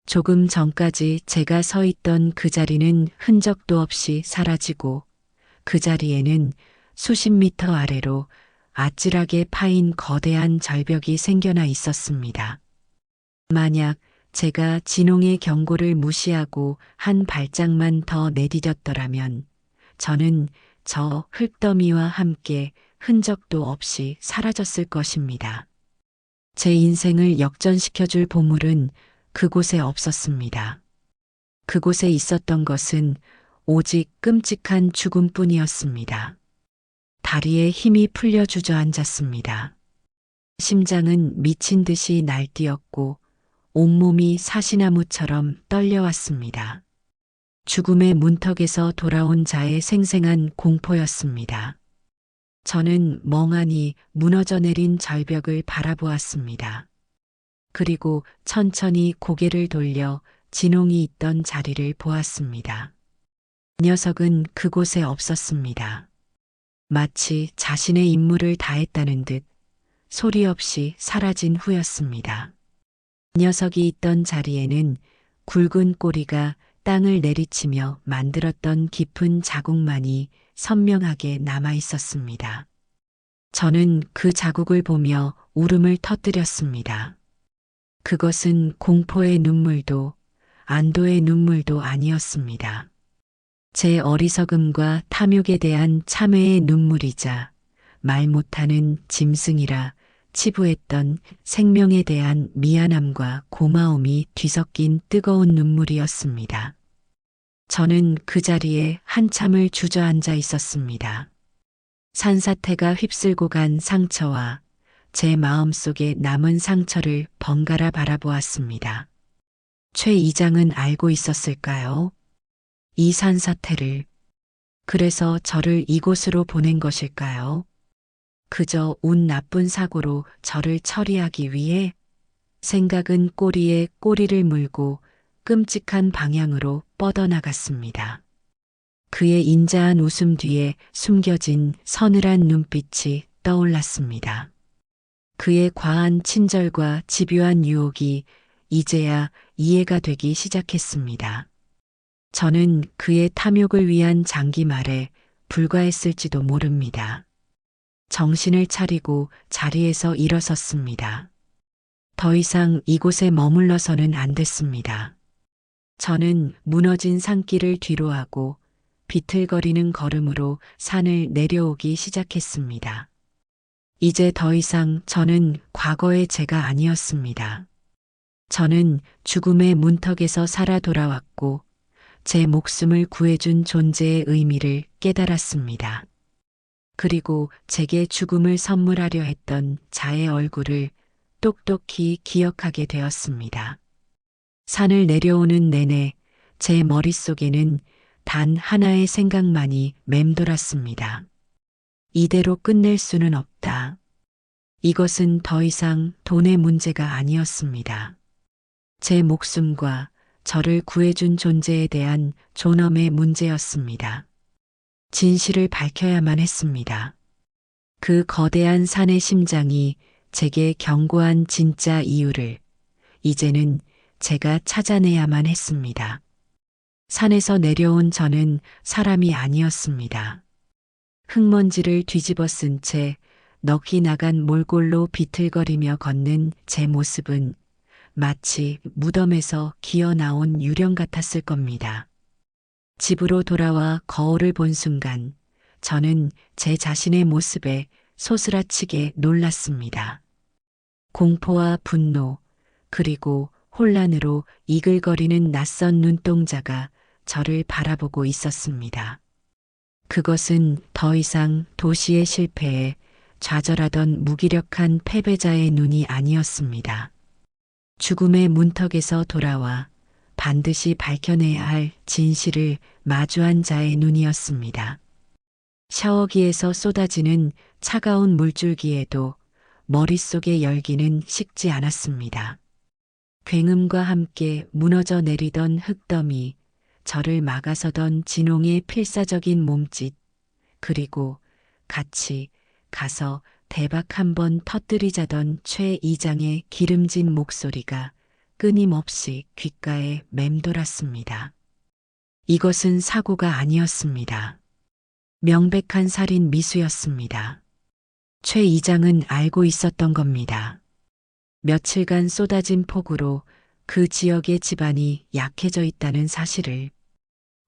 조금 전까지 제가 서 있던 그 자리는 흔적도 없이 사라지고 그 자리에는 수십 미터 아래로 아찔하게 파인 거대한 절벽이 생겨나 있었습니다. 만약 제가 진홍의 경고를 무시하고 한 발짝만 더 내디뎠더라면 저는 저 흙더미와 함께 흔적도 없이 사라졌을 것입니다. 제 인생을 역전시켜줄 보물은 그곳에 없었습니다. 그곳에 있었던 것은 오직 끔찍한 죽음뿐이었습니다. 다리에 힘이 풀려 주저앉았습니다. 심장은 미친 듯이 날뛰었고 온몸이 사시나무처럼 떨려왔습니다. 죽음의 문턱에서 돌아온 자의 생생한 공포였습니다. 저는 멍하니 무너져 내린 절벽을 바라보았습니다. 그리고 천천히 고개를 돌려 진홍이 있던 자리를 보았습니다. 녀석은 그곳에 없었습니다. 마치 자신의 임무를 다했다는 듯 소리 없이 사라진 후였습니다. 녀석이 있던 자리에는 굵은 꼬리가 땅을 내리치며 만들었던 깊은 자국만이 선명하게 남아 있었습니다. 저는 그 자국을 보며 울음을 터뜨렸습니다. 그것은 공포의 눈물도 안도의 눈물도 아니었습니다. 제 어리석음과 탐욕에 대한 참회의 눈물이자 말 못하는 짐승이라 치부했던 생명에 대한 미안함과 고마움이 뒤섞인 뜨거운 눈물이었습니다. 저는 그 자리에 한참을 주저앉아 있었습니다. 산사태가 휩쓸고 간 상처와 제 마음속에 남은 상처를 번갈아 바라보았습니다. 최 이장은 알고 있었을까요? 이 산사태를. 그래서 저를 이곳으로 보낸 것일까요? 그저 운 나쁜 사고로 저를 처리하기 위해? 생각은 꼬리에 꼬리를 물고 끔찍한 방향으로 뻗어나갔습니다. 그의 인자한 웃음 뒤에 숨겨진 서늘한 눈빛이 떠올랐습니다. 그의 과한 친절과 집요한 유혹이 이제야 이해가 되기 시작했습니다. 저는 그의 탐욕을 위한 장기말에 불과했을지도 모릅니다. 정신을 차리고 자리에서 일어섰습니다. 더 이상 이곳에 머물러서는 안 됐습니다. 저는 무너진 산길을 뒤로하고 비틀거리는 걸음으로 산을 내려오기 시작했습니다. 이제 더 이상 저는 과거의 제가 아니었습니다. 저는 죽음의 문턱에서 살아 돌아왔고 제 목숨을 구해준 존재의 의미를 깨달았습니다. 그리고 제게 죽음을 선물하려 했던 자의 얼굴을 똑똑히 기억하게 되었습니다. 산을 내려오는 내내 제 머릿속에는 단 하나의 생각만이 맴돌았습니다. 이대로 끝낼 수는 없다. 이것은 더 이상 돈의 문제가 아니었습니다. 제 목숨과 저를 구해준 존재에 대한 존엄의 문제였습니다. 진실을 밝혀야만 했습니다. 그 거대한 산의 심장이 제게 경고한 진짜 이유를 이제는 제가 찾아내야만 했습니다. 산에서 내려온 저는 사람이 아니었습니다. 흙먼지를 뒤집어 쓴 채 넋이 나간 몰골로 비틀거리며 걷는 제 모습은 마치 무덤에서 기어 나온 유령 같았을 겁니다. 집으로 돌아와 거울을 본 순간 저는 제 자신의 모습에 소스라치게 놀랐습니다. 공포와 분노 그리고 혼란으로 이글거리는 낯선 눈동자가 저를 바라보고 있었습니다. 그것은 더 이상 도시의 실패에 좌절하던 무기력한 패배자의 눈이 아니었습니다. 죽음의 문턱에서 돌아와 반드시 밝혀내야 할 진실을 마주한 자의 눈이었습니다. 샤워기에서 쏟아지는 차가운 물줄기에도 머릿속의 열기는 식지 않았습니다. 굉음과 함께 무너져 내리던 흙더미, 저를 막아서던 진홍의 필사적인 몸짓, 그리고 같이 가서 대박 한번 터뜨리자던 최 이장의 기름진 목소리가 끊임없이 귓가에 맴돌았습니다. 이것은 사고가 아니었습니다. 명백한 살인 미수였습니다. 최 이장은 알고 있었던 겁니다. 며칠간 쏟아진 폭우로 그 지역의 집안이 약해져 있다는 사실을,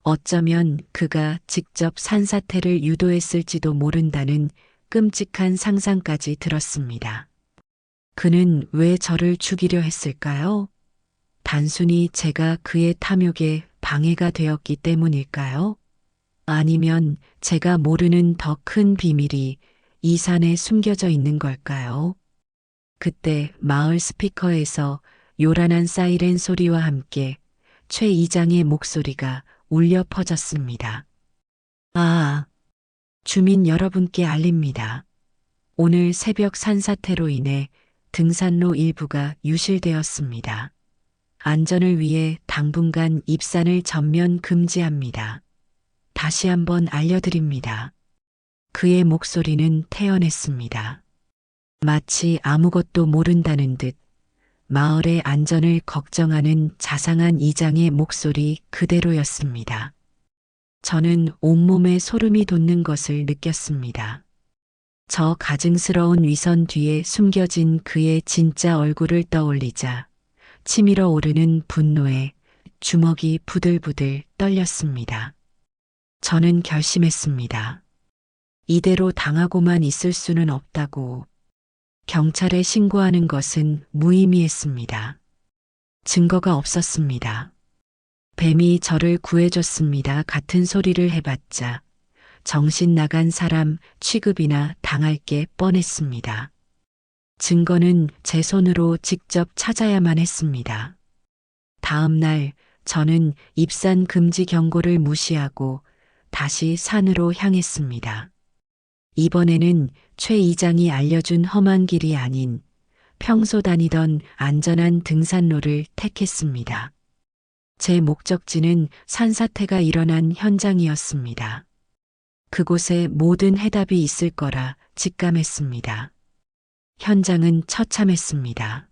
어쩌면 그가 직접 산사태를 유도했을지도 모른다는 끔찍한 상상까지 들었습니다. 그는 왜 저를 죽이려 했을까요? 단순히 제가 그의 탐욕에 방해가 되었기 때문일까요? 아니면 제가 모르는 더 큰 비밀이 이 산에 숨겨져 있는 걸까요? 그때 마을 스피커에서 요란한 사이렌 소리와 함께 최 이장의 목소리가 울려 퍼졌습니다. 아, 주민 여러분께 알립니다. 오늘 새벽 산사태로 인해 등산로 일부가 유실되었습니다. 안전을 위해 당분간 입산을 전면 금지합니다. 다시 한번 알려드립니다. 그의 목소리는 태연했습니다. 마치 아무것도 모른다는 듯 마을의 안전을 걱정하는 자상한 이장의 목소리 그대로였습니다. 저는 온몸에 소름이 돋는 것을 느꼈습니다. 저 가증스러운 위선 뒤에 숨겨진 그의 진짜 얼굴을 떠올리자 치밀어 오르는 분노에 주먹이 부들부들 떨렸습니다. 저는 결심했습니다. 이대로 당하고만 있을 수는 없다고. 경찰에 신고하는 것은 무의미했습니다. 증거가 없었습니다. 뱀이 저를 구해줬습니다. 같은 소리를 해봤자 정신 나간 사람 취급이나 당할 게 뻔했습니다. 증거는 제 손으로 직접 찾아야만 했습니다. 다음 날 저는 입산 금지 경고를 무시하고 다시 산으로 향했습니다. 이번에는 최 이장이 알려준 험한 길이 아닌 평소 다니던 안전한 등산로를 택했습니다. 제 목적지는 산사태가 일어난 현장이었습니다. 그곳에 모든 해답이 있을 거라 직감했습니다. 현장은 처참했습니다.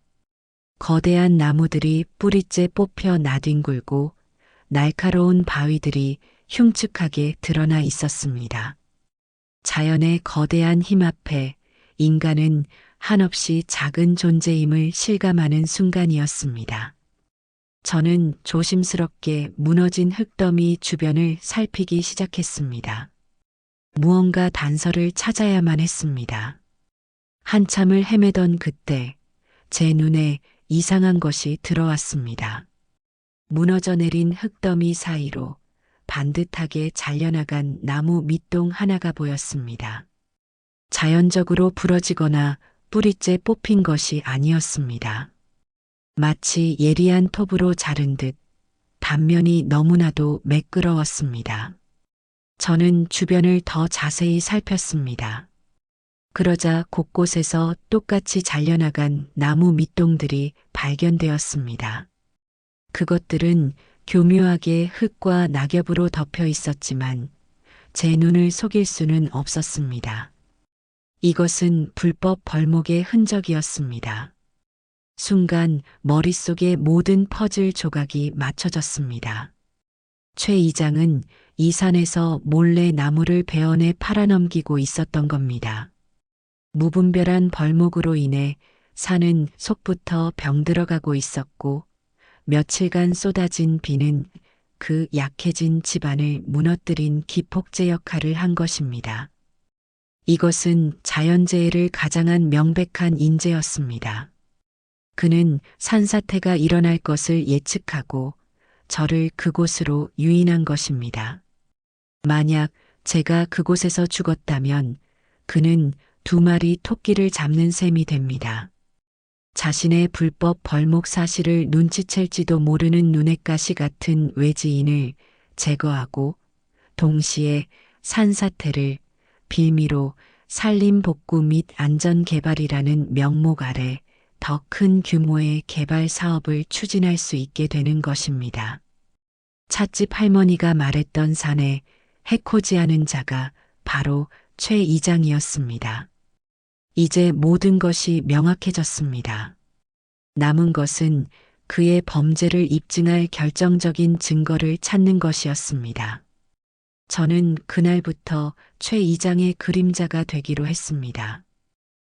거대한 나무들이 뿌리째 뽑혀 나뒹굴고 날카로운 바위들이 흉측하게 드러나 있었습니다. 자연의 거대한 힘 앞에 인간은 한없이 작은 존재임을 실감하는 순간이었습니다. 저는 조심스럽게 무너진 흙더미 주변을 살피기 시작했습니다. 무언가 단서를 찾아야만 했습니다. 한참을 헤매던 그때 제 눈에 이상한 것이 들어왔습니다. 무너져 내린 흙더미 사이로 반듯하게 잘려나간 나무 밑동 하나가 보였습니다. 자연적으로 부러지거나 뿌리째 뽑힌 것이 아니었습니다. 마치 예리한 톱으로 자른 듯 단면이 너무나도 매끄러웠습니다. 저는 주변을 더 자세히 살폈습니다. 그러자 곳곳에서 똑같이 잘려나간 나무 밑동들이 발견되었습니다. 그것들은 교묘하게 흙과 낙엽으로 덮여 있었지만 제 눈을 속일 수는 없었습니다. 이것은 불법 벌목의 흔적이었습니다. 순간 머릿속의 모든 퍼즐 조각이 맞춰졌습니다. 최 이장은 이 산에서 몰래 나무를 베어내 팔아넘기고 있었던 겁니다. 무분별한 벌목으로 인해 산은 속부터 병들어가고 있었고 며칠간 쏟아진 비는 그 약해진 집안을 무너뜨린 기폭제 역할을 한 것입니다. 이것은 자연재해를 가장한 명백한 인재였습니다. 그는 산사태가 일어날 것을 예측하고 저를 그곳으로 유인한 것입니다. 만약 제가 그곳에서 죽었다면 그는 2마리 토끼를 잡는 셈이 됩니다. 자신의 불법 벌목 사실을 눈치챌지도 모르는 눈엣가시 같은 외지인을 제거하고 동시에 산사태를 빌미로 산림복구 및 안전개발이라는 명목 아래 더 큰 규모의 개발 사업을 추진할 수 있게 되는 것입니다. 찻집 할머니가 말했던 산에 해코지하는 자가 바로 최 이장이었습니다. 이제 모든 것이 명확해졌습니다. 남은 것은 그의 범죄를 입증할 결정적인 증거를 찾는 것이었습니다. 저는 그날부터 최 이장의 그림자가 되기로 했습니다.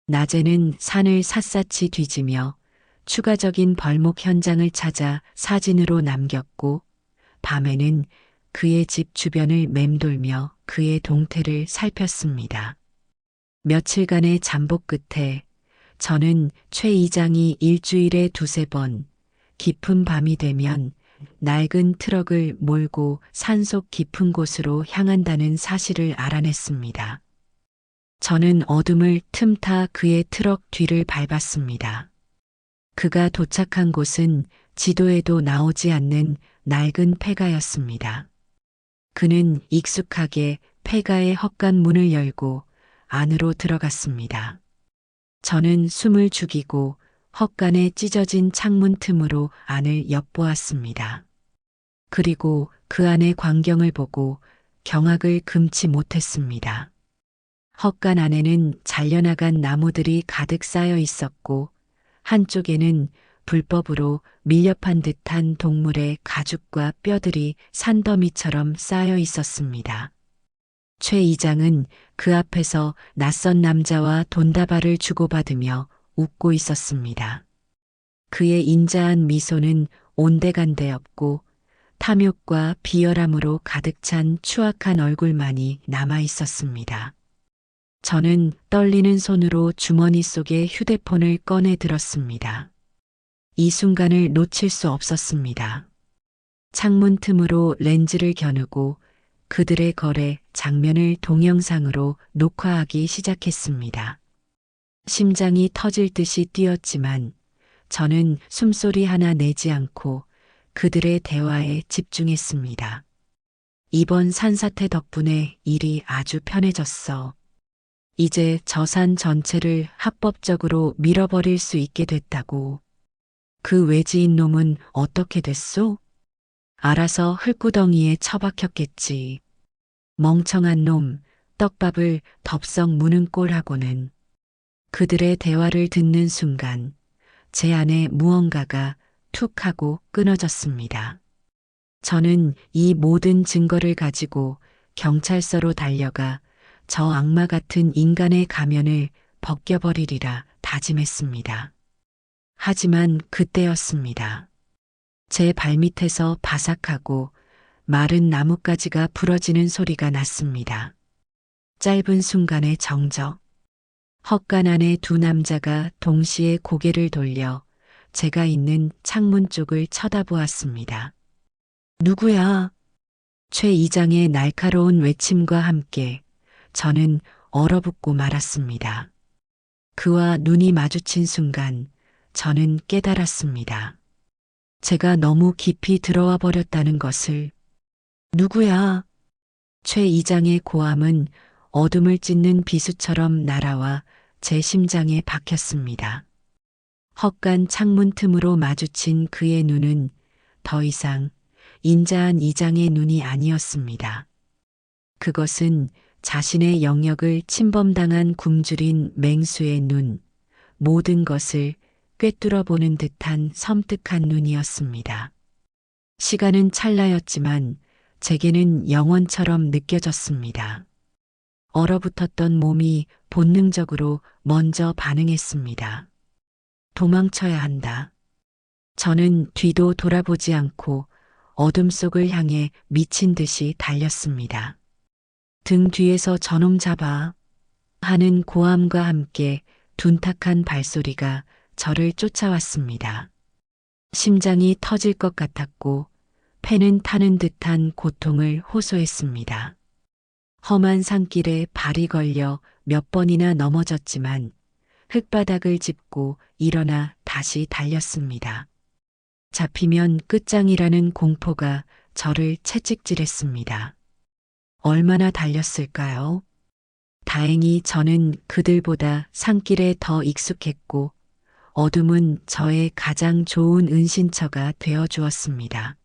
낮에는 산을 샅샅이 뒤지며 추가적인 벌목 현장을 찾아 사진으로 남겼고 밤에는 그의 집 주변을 맴돌며 그의 동태를 살폈습니다. 며칠간의 잠복 끝에 저는 최 이장이 일주일에 2~3번 깊은 밤이 되면 낡은 트럭을 몰고 산속 깊은 곳으로 향한다는 사실을 알아냈습니다. 저는 어둠을 틈타 그의 트럭 뒤를 밟았습니다. 그가 도착한 곳은 지도에도 나오지 않는 낡은 폐가였습니다. 그는 익숙하게 폐가의 헛간 문을 열고 안으로 들어갔습니다. 저는 숨을 죽이고 헛간에 찢어진 창문 틈으로 안을 엿보았습니다. 그리고 그 안의 광경을 보고 경악을 금치 못했습니다. 헛간 안에는 잘려나간 나무들이 가득 쌓여 있었고 한쪽에는 불법으로 밀렵한 듯한 동물의 가죽과 뼈들이 산더미처럼 쌓여 있었습니다. 최 이장은 그 앞에서 낯선 남자와 돈다발을 주고받으며 웃고 있었습니다. 그의 인자한 미소는 온데간데 없고 탐욕과 비열함으로 가득 찬 추악한 얼굴만이 남아 있었습니다. 저는 떨리는 손으로 주머니 속에 휴대폰을 꺼내 들었습니다. 이 순간을 놓칠 수 없었습니다. 창문 틈으로 렌즈를 겨누고 그들의 거래 장면을 동영상으로 녹화하기 시작했습니다. 심장이 터질 듯이 뛰었지만 저는 숨소리 하나 내지 않고 그들의 대화에 집중했습니다. 이번 산사태 덕분에 일이 아주 편해졌어. 이제 저 산 전체를 합법적으로 밀어버릴 수 있게 됐다고. 그 외지인 놈은 어떻게 됐소? 알아서 흙구덩이에 처박혔겠지. 멍청한 놈, 떡밥을 덥석 무는 꼴하고는. 그들의 대화를 듣는 순간 제 안에 무언가가 툭 하고 끊어졌습니다. 저는 이 모든 증거를 가지고 경찰서로 달려가 저 악마 같은 인간의 가면을 벗겨버리리라 다짐했습니다. 하지만 그때였습니다. 제 발밑에서 바삭하고 마른 나뭇가지가 부러지는 소리가 났습니다. 짧은 순간의 정적. 헛간 안에 두 남자가 동시에 고개를 돌려 제가 있는 창문 쪽을 쳐다보았습니다. 누구야? 최 이장의 날카로운 외침과 함께 저는 얼어붙고 말았습니다. 그와 눈이 마주친 순간 저는 깨달았습니다. 제가 너무 깊이 들어와 버렸다는 것을. 누구야? 최 이장의 고함은 어둠을 찢는 비수처럼 날아와 제 심장에 박혔습니다. 헛간 창문 틈으로 마주친 그의 눈은 더 이상 인자한 이장의 눈이 아니었습니다. 그것은 자신의 영역을 침범당한 굶주린 맹수의 눈, 모든 것을 꿰뚫어 보는 듯한 섬뜩한 눈이었습니다. 시간은 찰나였지만 제게는 영원처럼 느껴졌습니다. 얼어붙었던 몸이 본능적으로 먼저 반응했습니다. 도망쳐야 한다. 저는 뒤도 돌아보지 않고 어둠 속을 향해 미친 듯이 달렸습니다. 등 뒤에서 저놈 잡아 하는 고함과 함께 둔탁한 발소리가 저를 쫓아왔습니다. 심장이 터질 것 같았고 폐는 타는 듯한 고통을 호소했습니다. 험한 산길에 발이 걸려 몇 번이나 넘어졌지만 흙바닥을 짚고 일어나 다시 달렸습니다. 잡히면 끝장이라는 공포가 저를 채찍질했습니다. 얼마나 달렸을까요? 다행히 저는 그들보다 산길에 더 익숙했고 어둠은 저의 가장 좋은 은신처가 되어 주었습니다.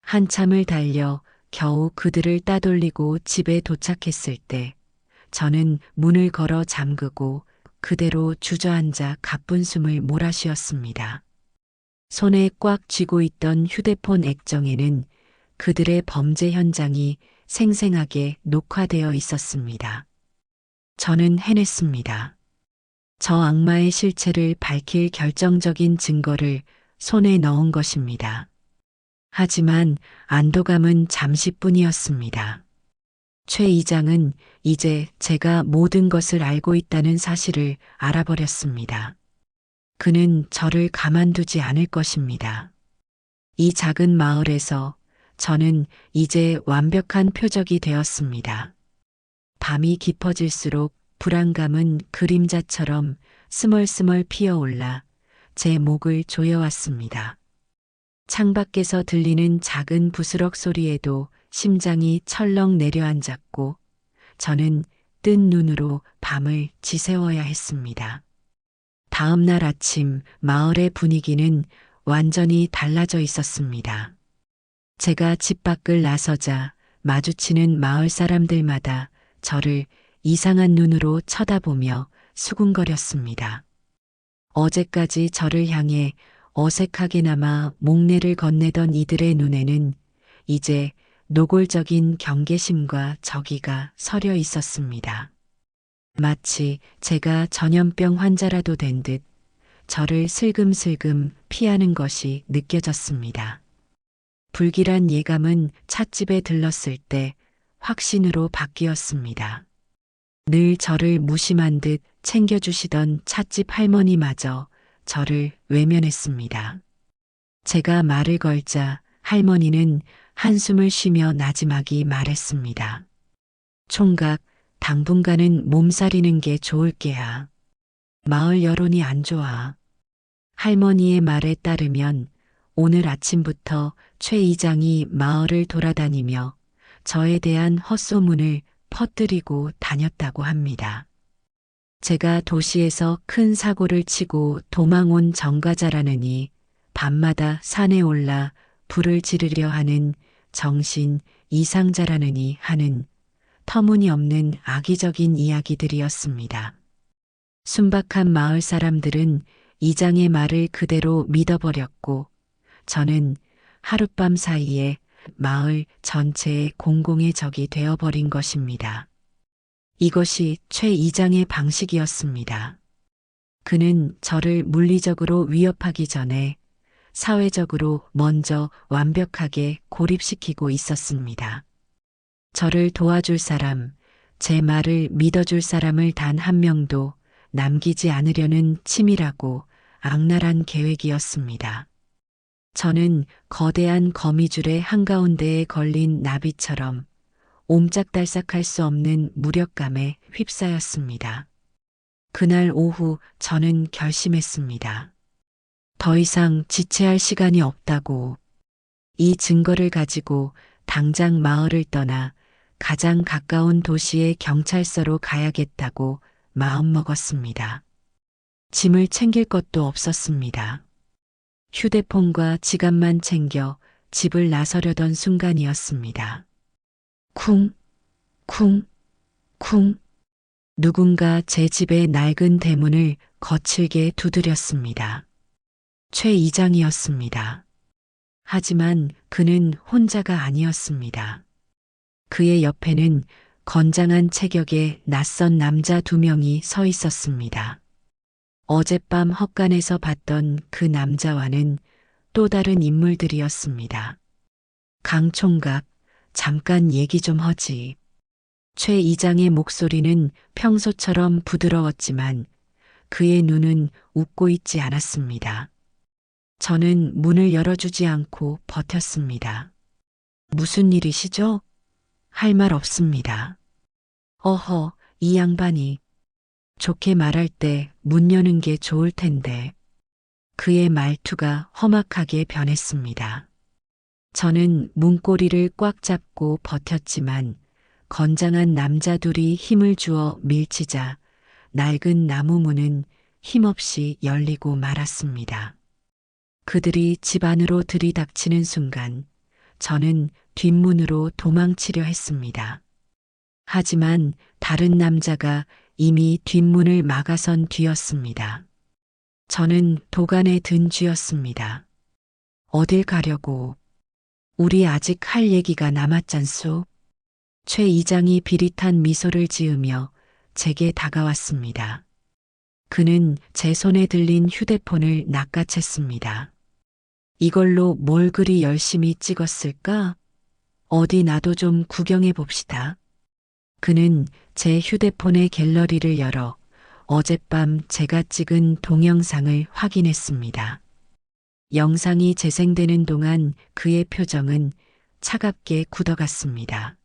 한참을 달려 겨우 그들을 따돌리고 집에 도착했을 때 저는 문을 걸어 잠그고 그대로 주저앉아 가쁜 숨을 몰아쉬었습니다. 손에 꽉 쥐고 있던 휴대폰 액정에는 그들의 범죄 현장이 생생하게 녹화되어 있었습니다. 저는 해냈습니다. 저 악마의 실체를 밝힐 결정적인 증거를 손에 넣은 것입니다. 하지만 안도감은 잠시뿐이었습니다. 최 이장은 이제 제가 모든 것을 알고 있다는 사실을 알아버렸습니다. 그는 저를 가만두지 않을 것입니다. 이 작은 마을에서 저는 이제 완벽한 표적이 되었습니다. 밤이 깊어질수록 불안감은 그림자처럼 스멀스멀 피어올라 제 목을 조여왔습니다. 창밖에서 들리는 작은 부스럭 소리에도 심장이 철렁 내려앉았고 저는 뜬 눈으로 밤을 지새워야 했습니다. 다음 날 아침 마을의 분위기는 완전히 달라져 있었습니다. 제가 집 밖을 나서자 마주치는 마을 사람들마다 저를 이상한 눈으로 쳐다보며 수군거렸습니다. 어제까지 저를 향해 어색하게나마 목례를 건네던 이들의 눈에는 이제 노골적인 경계심과 적의가 서려 있었습니다. 마치 제가 전염병 환자라도 된 듯 저를 슬금슬금 피하는 것이 느껴졌습니다. 불길한 예감은 찻집에 들렀을 때 확신으로 바뀌었습니다. 늘 저를 무심한 듯 챙겨주시던 찻집 할머니마저 저를 외면했습니다. 제가 말을 걸자 할머니는 한숨을 쉬며 나지막이 말했습니다. 총각, 당분간은 몸살이는 게 좋을 게야. 마을 여론이 안 좋아. 할머니의 말에 따르면 오늘 아침부터 최 이장이 마을을 돌아다니며 저에 대한 헛소문을 퍼뜨리고 다녔다고 합니다. 제가 도시에서 큰 사고를 치고 도망 온 정가자라느니 밤마다 산에 올라 불을 지르려 하는 정신 이상자라느니 하는 터무니없는 악의적인 이야기들이었습니다. 순박한 마을 사람들은 이장의 말을 그대로 믿어버렸고 저는 하룻밤 사이에 마을 전체의 공공의 적이 되어버린 것입니다. 이것이 최 이장의 방식이었습니다. 그는 저를 물리적으로 위협하기 전에 사회적으로 먼저 완벽하게 고립시키고 있었습니다. 저를 도와줄 사람, 제 말을 믿어줄 사람을 단 한 명도 남기지 않으려는 치밀하고 악랄한 계획이었습니다. 저는 거대한 거미줄의 한가운데에 걸린 나비처럼 옴짝달싹할 수 없는 무력감에 휩싸였습니다. 그날 오후 저는 결심했습니다. 더 이상 지체할 시간이 없다고. 이 증거를 가지고 당장 마을을 떠나 가장 가까운 도시의 경찰서로 가야겠다고 마음먹었습니다. 짐을 챙길 것도 없었습니다. 휴대폰과 지갑만 챙겨 집을 나서려던 순간이었습니다. 쿵, 쿵, 쿵. 누군가 제 집의 낡은 대문을 거칠게 두드렸습니다. 최 이장이었습니다. 하지만 그는 혼자가 아니었습니다. 그의 옆에는 건장한 체격의 낯선 남자 2명이 서 있었습니다. 어젯밤 헛간에서 봤던 그 남자와는 또 다른 인물들이었습니다. 강 총각, 잠깐 얘기 좀 하지. 최 이장의 목소리는 평소처럼 부드러웠지만 그의 눈은 웃고 있지 않았습니다. 저는 문을 열어주지 않고 버텼습니다. 무슨 일이시죠? 할 말 없습니다. 어허, 이 양반이. 좋게 말할 때 문 여는 게 좋을 텐데. 그의 말투가 험악하게 변했습니다. 저는 문고리를 꽉 잡고 버텼지만 건장한 남자 둘이 힘을 주어 밀치자 낡은 나무 문은 힘없이 열리고 말았습니다. 그들이 집 안으로 들이닥치는 순간 저는 뒷문으로 도망치려 했습니다. 하지만 다른 남자가 이미 뒷문을 막아선 뒤였습니다. 저는 도간에 든 쥐였습니다. 어딜 가려고? 우리 아직 할 얘기가 남았잖소? 최 이장이 비릿한 미소를 지으며 제게 다가왔습니다. 그는 제 손에 들린 휴대폰을 낚아챘습니다. 이걸로 뭘 그리 열심히 찍었을까? 어디 나도 좀 구경해 봅시다. 그는 제 휴대폰의 갤러리를 열어 어젯밤 제가 찍은 동영상을 확인했습니다. 영상이 재생되는 동안 그의 표정은 차갑게 굳어갔습니다.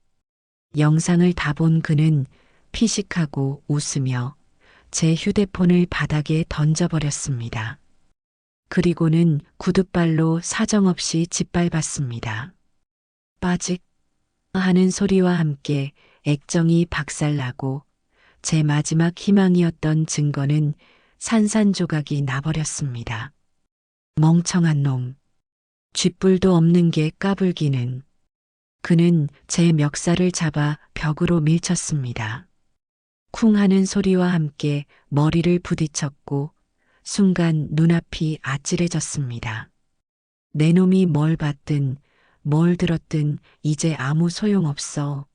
영상을 다 본 그는 피식하고 웃으며 제 휴대폰을 바닥에 던져버렸습니다. 그리고는 구둣발로 사정없이 짓밟았습니다. 빠직, 하는 소리와 함께 액정이 박살나고 제 마지막 희망이었던 증거는 산산조각이 나버렸습니다. 멍청한 놈. 쥐뿔도 없는 게 까불기는. 그는 제 멱살을 잡아 벽으로 밀쳤습니다. 쿵 하는 소리와 함께 머리를 부딪혔고 순간 눈앞이 아찔해졌습니다. 내 놈이 뭘 봤든 뭘 들었든 이제 아무 소용없어.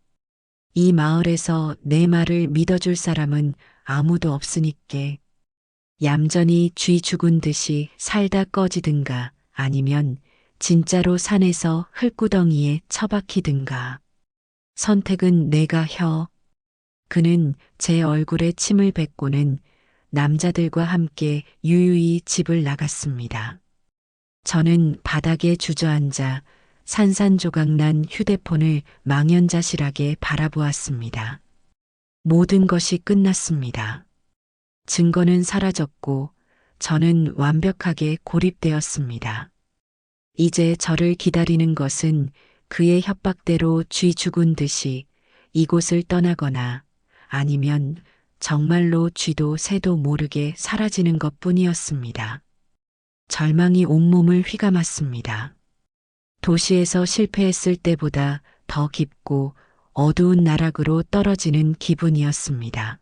이 마을에서 내 말을 믿어줄 사람은 아무도 없으니께. 얌전히 쥐 죽은 듯이 살다 꺼지든가 아니면 진짜로 산에서 흙구덩이에 처박히든가. 선택은 내가 혀. 그는 제 얼굴에 침을 뱉고는 남자들과 함께 유유히 집을 나갔습니다. 저는 바닥에 주저앉아 산산조각난 휴대폰을 망연자실하게 바라보았습니다. 모든 것이 끝났습니다. 증거는 사라졌고 저는 완벽하게 고립되었습니다. 이제 저를 기다리는 것은 그의 협박대로 쥐 죽은 듯이 이곳을 떠나거나 아니면 정말로 쥐도 새도 모르게 사라지는 것뿐이었습니다. 절망이 온몸을 휘감았습니다. 도시에서 실패했을 때보다 더 깊고 어두운 나락으로 떨어지는 기분이었습니다.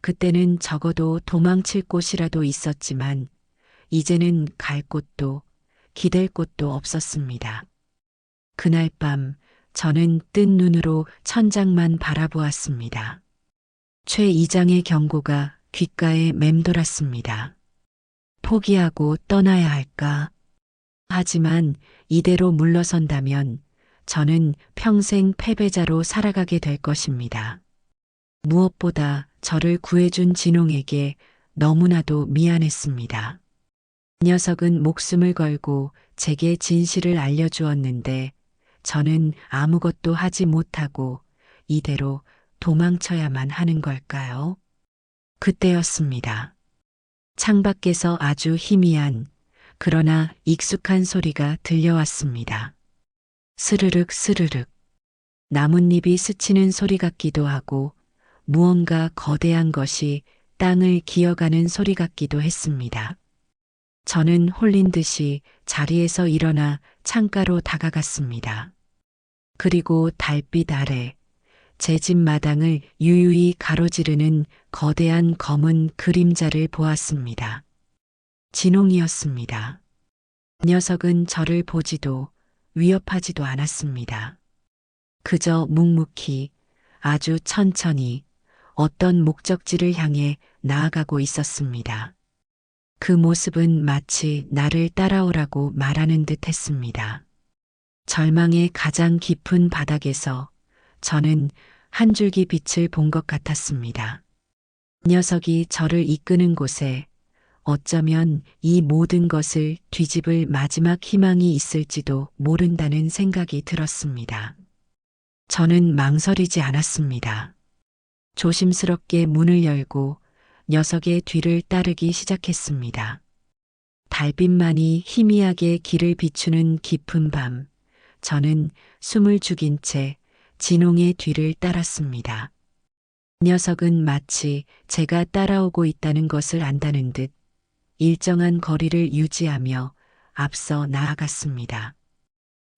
그때는 적어도 도망칠 곳이라도 있었지만 이제는 갈 곳도 기댈 곳도 없었습니다. 그날 밤 저는 뜬 눈으로 천장만 바라보았습니다. 최 이장의 경고가 귓가에 맴돌았습니다. 포기하고 떠나야 할까? 하지만 이대로 물러선다면 저는 평생 패배자로 살아가게 될 것입니다. 무엇보다 저를 구해준 진홍에게 너무나도 미안했습니다. 녀석은 목숨을 걸고 제게 진실을 알려주었는데 저는 아무것도 하지 못하고 이대로 도망쳐야만 하는 걸까요? 그때였습니다. 창밖에서 아주 희미한 그러나 익숙한 소리가 들려왔습니다. 스르륵 스르륵. 나뭇잎이 스치는 소리 같기도 하고 무언가 거대한 것이 땅을 기어가는 소리 같기도 했습니다. 저는 홀린 듯이 자리에서 일어나 창가로 다가갔습니다. 그리고 달빛 아래 제 집 마당을 유유히 가로지르는 거대한 검은 그림자를 보았습니다. 진홍이었습니다. 녀석은 저를 보지도 위협하지도 않았습니다. 그저 묵묵히 아주 천천히 어떤 목적지를 향해 나아가고 있었습니다. 그 모습은 마치 나를 따라오라고 말하는 듯 했습니다. 절망의 가장 깊은 바닥에서 저는 한 줄기 빛을 본 것 같았습니다. 녀석이 저를 이끄는 곳에 어쩌면 이 모든 것을 뒤집을 마지막 희망이 있을지도 모른다는 생각이 들었습니다. 저는 망설이지 않았습니다. 조심스럽게 문을 열고 녀석의 뒤를 따르기 시작했습니다. 달빛만이 희미하게 길을 비추는 깊은 밤, 저는 숨을 죽인 채 진홍의 뒤를 따랐습니다. 녀석은 마치 제가 따라오고 있다는 것을 안다는 듯 일정한 거리를 유지하며 앞서 나아갔습니다.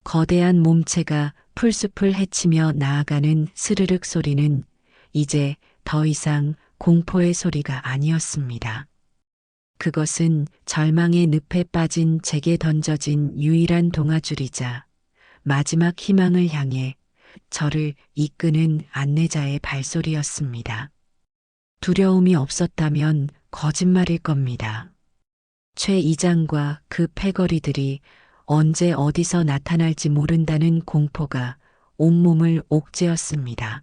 거대한 몸체가 풀숲을 헤치며 나아가는 스르륵 소리는 이제 더 이상 공포의 소리가 아니었습니다. 그것은 절망의 늪에 빠진 제게 던져진 유일한 동아줄이자 마지막 희망을 향해 저를 이끄는 안내자의 발소리였습니다. 두려움이 없었다면 거짓말일 겁니다. 최 이장과 그 패거리들이 언제 어디서 나타날지 모른다는 공포가 온몸을 옥죄었습니다.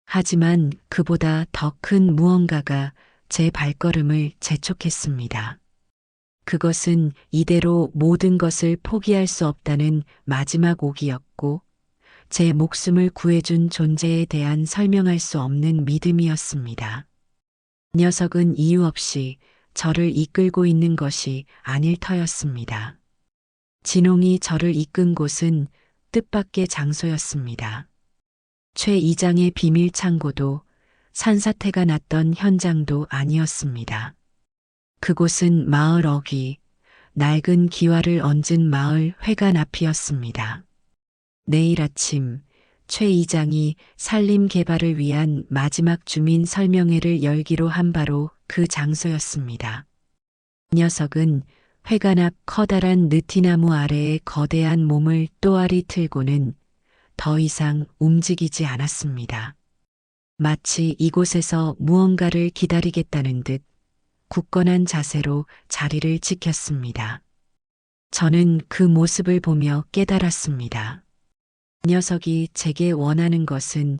하지만 그보다 더 큰 무언가가 제 발걸음을 재촉했습니다. 그것은 이대로 모든 것을 포기할 수 없다는 마지막 옥이었고 제 목숨을 구해준 존재에 대한 설명할 수 없는 믿음이었습니다. 녀석은 이유 없이 저를 이끌고 있는 것이 아닐 터였습니다. 진홍이 저를 이끈 곳은 뜻밖의 장소였습니다. 최 이장의 비밀 창고도 산사태가 났던 현장도 아니었습니다. 그곳은 마을 어귀, 낡은 기와를 얹은 마을 회관 앞이었습니다. 내일 아침 최 이장이 산림 개발을 위한 마지막 주민 설명회를 열기로 한 바로 그 장소였습니다. 녀석은 회관 앞 커다란 느티나무 아래에 거대한 몸을 또아리 틀고는 더 이상 움직이지 않았습니다. 마치 이곳에서 무언가를 기다리겠다는 듯 굳건한 자세로 자리를 지켰습니다. 저는 그 모습을 보며 깨달았습니다. 녀석이 제게 원하는 것은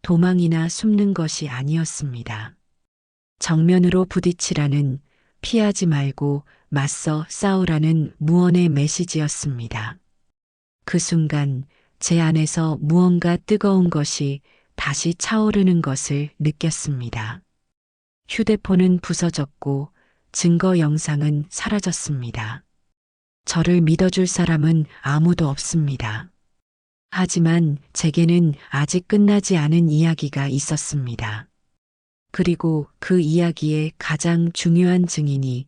도망이나 숨는 것이 아니었습니다. 정면으로 부딪히라는, 피하지 말고 맞서 싸우라는 무언의 메시지였습니다. 그 순간 제 안에서 무언가 뜨거운 것이 다시 차오르는 것을 느꼈습니다. 휴대폰은 부서졌고 증거 영상은 사라졌습니다. 저를 믿어줄 사람은 아무도 없습니다. 하지만 제게는 아직 끝나지 않은 이야기가 있었습니다. 그리고 그 이야기의 가장 중요한 증인이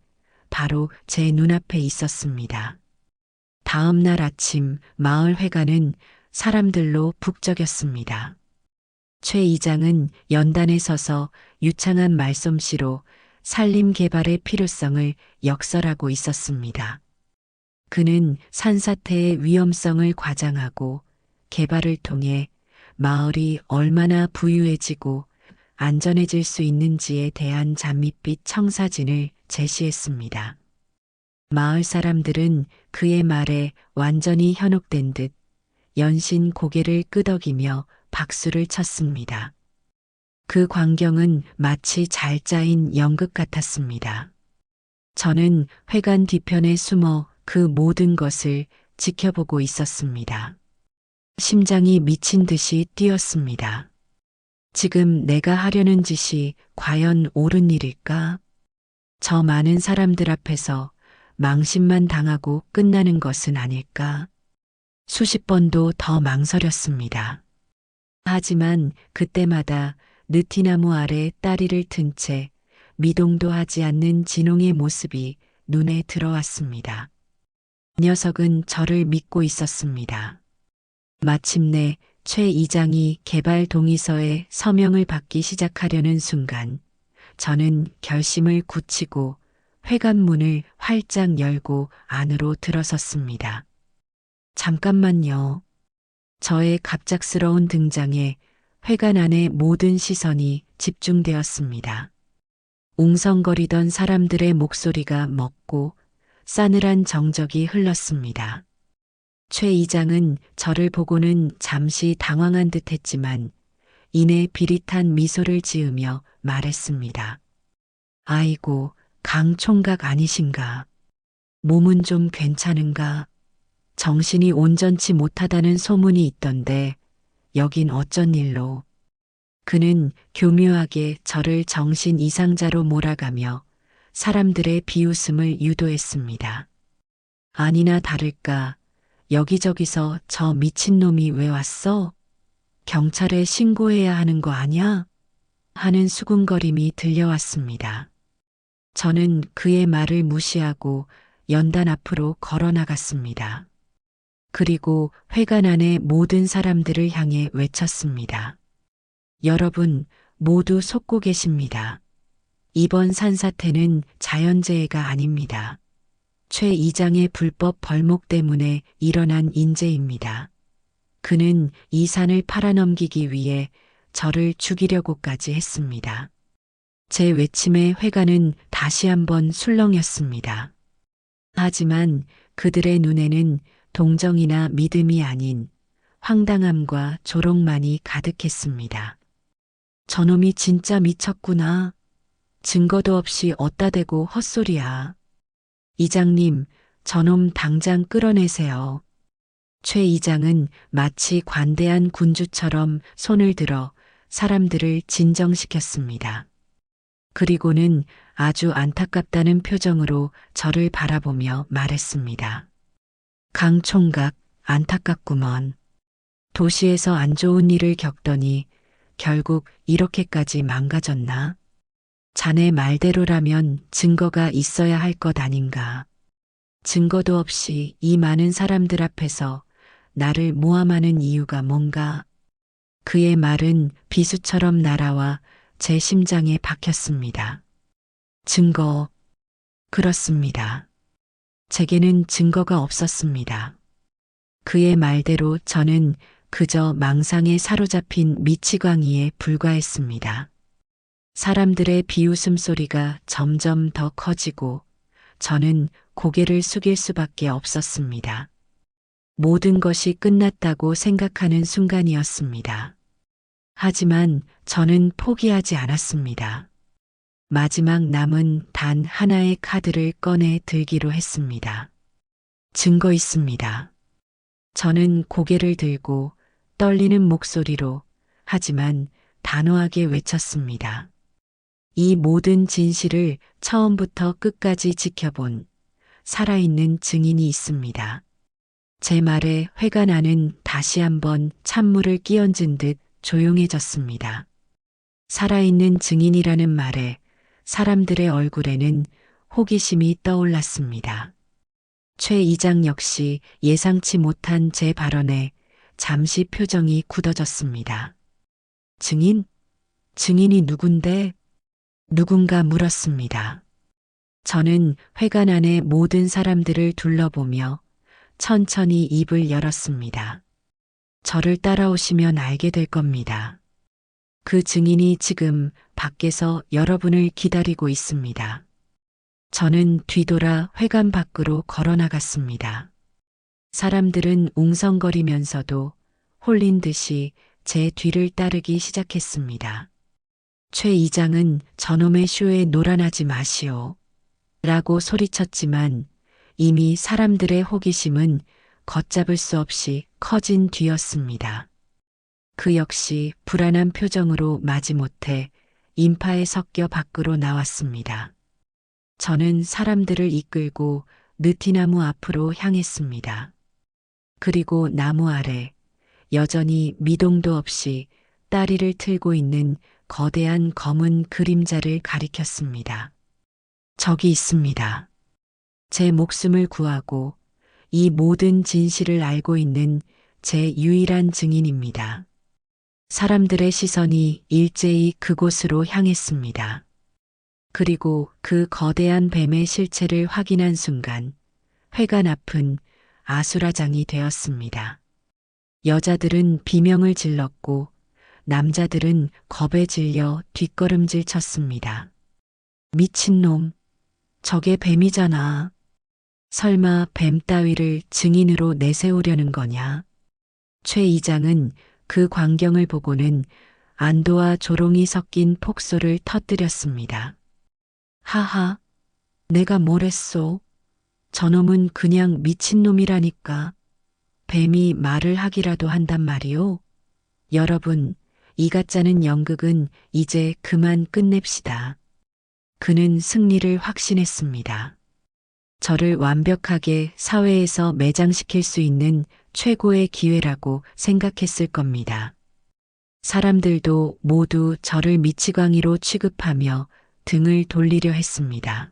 바로 제 눈앞에 있었습니다. 다음 날 아침 마을 회관은 사람들로 북적였습니다. 최 이장은 연단에 서서 유창한 말솜씨로 산림 개발의 필요성을 역설하고 있었습니다. 그는 산사태의 위험성을 과장하고 개발을 통해 마을이 얼마나 부유해지고 안전해질 수 있는지에 대한 장밋빛 청사진을 제시했습니다. 마을 사람들은 그의 말에 완전히 현혹된 듯 연신 고개를 끄덕이며 박수를 쳤습니다. 그 광경은 마치 잘 짜인 연극 같았습니다. 저는 회관 뒤편에 숨어 그 모든 것을 지켜보고 있었습니다. 심장이 미친 듯이 뛰었습니다. 지금 내가 하려는 짓이 과연 옳은 일일까? 저 많은 사람들 앞에서 망신만 당하고 끝나는 것은 아닐까? 수십 번도 더 망설였습니다. 하지만 그때마다 느티나무 아래 다리를 튼 채 미동도 하지 않는 진홍의 모습이 눈에 들어왔습니다. 녀석은 저를 믿고 있었습니다. 마침내 최 이장이 개발 동의서에 서명을 받기 시작하려는 순간 저는 결심을 굳히고 회관 문을 활짝 열고 안으로 들어섰습니다. 잠깐만요. 저의 갑작스러운 등장에 회관 안의 모든 시선이 집중되었습니다. 웅성거리던 사람들의 목소리가 멎고 싸늘한 정적이 흘렀습니다. 최 이장은 저를 보고는 잠시 당황한 듯 했지만 이내 비릿한 미소를 지으며 말했습니다. 아이고, 강 총각 아니신가? 몸은 좀 괜찮은가? 정신이 온전치 못하다는 소문이 있던데 여긴 어쩐 일로? 그는 교묘하게 저를 정신 이상자로 몰아가며 사람들의 비웃음을 유도했습니다. 아니나 다를까 여기저기서 저 미친놈이 왜 왔어? 경찰에 신고해야 하는 거 아냐? 하는 수군거림이 들려왔습니다. 저는 그의 말을 무시하고 연단 앞으로 걸어 나갔습니다. 그리고 회관 안의 모든 사람들을 향해 외쳤습니다. 여러분 모두 속고 계십니다. 이번 산사태는 자연재해가 아닙니다. 최 이장의 불법 벌목 때문에 일어난 인재입니다. 그는 이 산을 팔아넘기기 위해 저를 죽이려고까지 했습니다. 제 외침에 회관은 다시 한번 술렁였습니다. 하지만 그들의 눈에는 동정이나 믿음이 아닌 황당함과 조롱만이 가득했습니다. 저놈이 진짜 미쳤구나. 증거도 없이 어디다 대고 헛소리야. 이장님, 저놈 당장 끌어내세요. 최 이장은 마치 관대한 군주처럼 손을 들어 사람들을 진정시켰습니다. 그리고는 아주 안타깝다는 표정으로 저를 바라보며 말했습니다. 강 총각, 안타깝구먼. 도시에서 안 좋은 일을 겪더니 결국 이렇게까지 망가졌나? 자네 말대로라면 증거가 있어야 할 것 아닌가. 증거도 없이 이 많은 사람들 앞에서 나를 모함하는 이유가 뭔가? 그의 말은 비수처럼 날아와 제 심장에 박혔습니다. 증거. 그렇습니다. 제게는 증거가 없었습니다. 그의 말대로 저는 그저 망상에 사로잡힌 미치광이에 불과했습니다. 사람들의 비웃음 소리가 점점 더 커지고 저는 고개를 숙일 수밖에 없었습니다. 모든 것이 끝났다고 생각하는 순간이었습니다. 하지만 저는 포기하지 않았습니다. 마지막 남은 단 하나의 카드를 꺼내 들기로 했습니다. 증거 있습니다. 저는 고개를 들고 떨리는 목소리로 하지만 단호하게 외쳤습니다. 이 모든 진실을 처음부터 끝까지 지켜본 살아있는 증인이 있습니다. 제 말에 회가 나는 다시 한번 찬물을 끼얹은 듯 조용해졌습니다. 살아있는 증인이라는 말에 사람들의 얼굴에는 호기심이 떠올랐습니다. 최 이장 역시 예상치 못한 제 발언에 잠시 표정이 굳어졌습니다. 증인? 증인이 누군데? 누군가 물었습니다. 저는 회관 안의 모든 사람들을 둘러보며 천천히 입을 열었습니다. 저를 따라오시면 알게 될 겁니다. 그 증인이 지금 밖에서 여러분을 기다리고 있습니다. 저는 뒤돌아 회관 밖으로 걸어 나갔습니다. 사람들은 웅성거리면서도 홀린 듯이 제 뒤를 따르기 시작했습니다. 최 이장은 저놈의 쇼에 놀아나지 마시오. 라고 소리쳤지만 이미 사람들의 호기심은 걷잡을 수 없이 커진 뒤였습니다. 그 역시 불안한 표정으로 마지못해 인파에 섞여 밖으로 나왔습니다. 저는 사람들을 이끌고 느티나무 앞으로 향했습니다. 그리고 나무 아래 여전히 미동도 없이 다리를 틀고 있는 거대한 검은 그림자를 가리켰습니다. 저기 있습니다. 제 목숨을 구하고 이 모든 진실을 알고 있는 제 유일한 증인입니다. 사람들의 시선이 일제히 그곳으로 향했습니다. 그리고 그 거대한 뱀의 실체를 확인한 순간 회관 앞은 아수라장이 되었습니다. 여자들은 비명을 질렀고 남자들은 겁에 질려 뒷걸음질 쳤습니다. 미친놈, 저게 뱀이잖아. 설마 뱀 따위를 증인으로 내세우려는 거냐? 최 이장은 그 광경을 보고는 안도와 조롱이 섞인 폭소를 터뜨렸습니다. 하하, 내가 뭘 했소? 저놈은 그냥 미친놈이라니까. 뱀이 말을 하기라도 한단 말이오? 여러분, 이 가짜는 연극은 이제 그만 끝냅시다. 그는 승리를 확신했습니다. 저를 완벽하게 사회에서 매장시킬 수 있는 최고의 기회라고 생각했을 겁니다. 사람들도 모두 저를 미치광이로 취급하며 등을 돌리려 했습니다.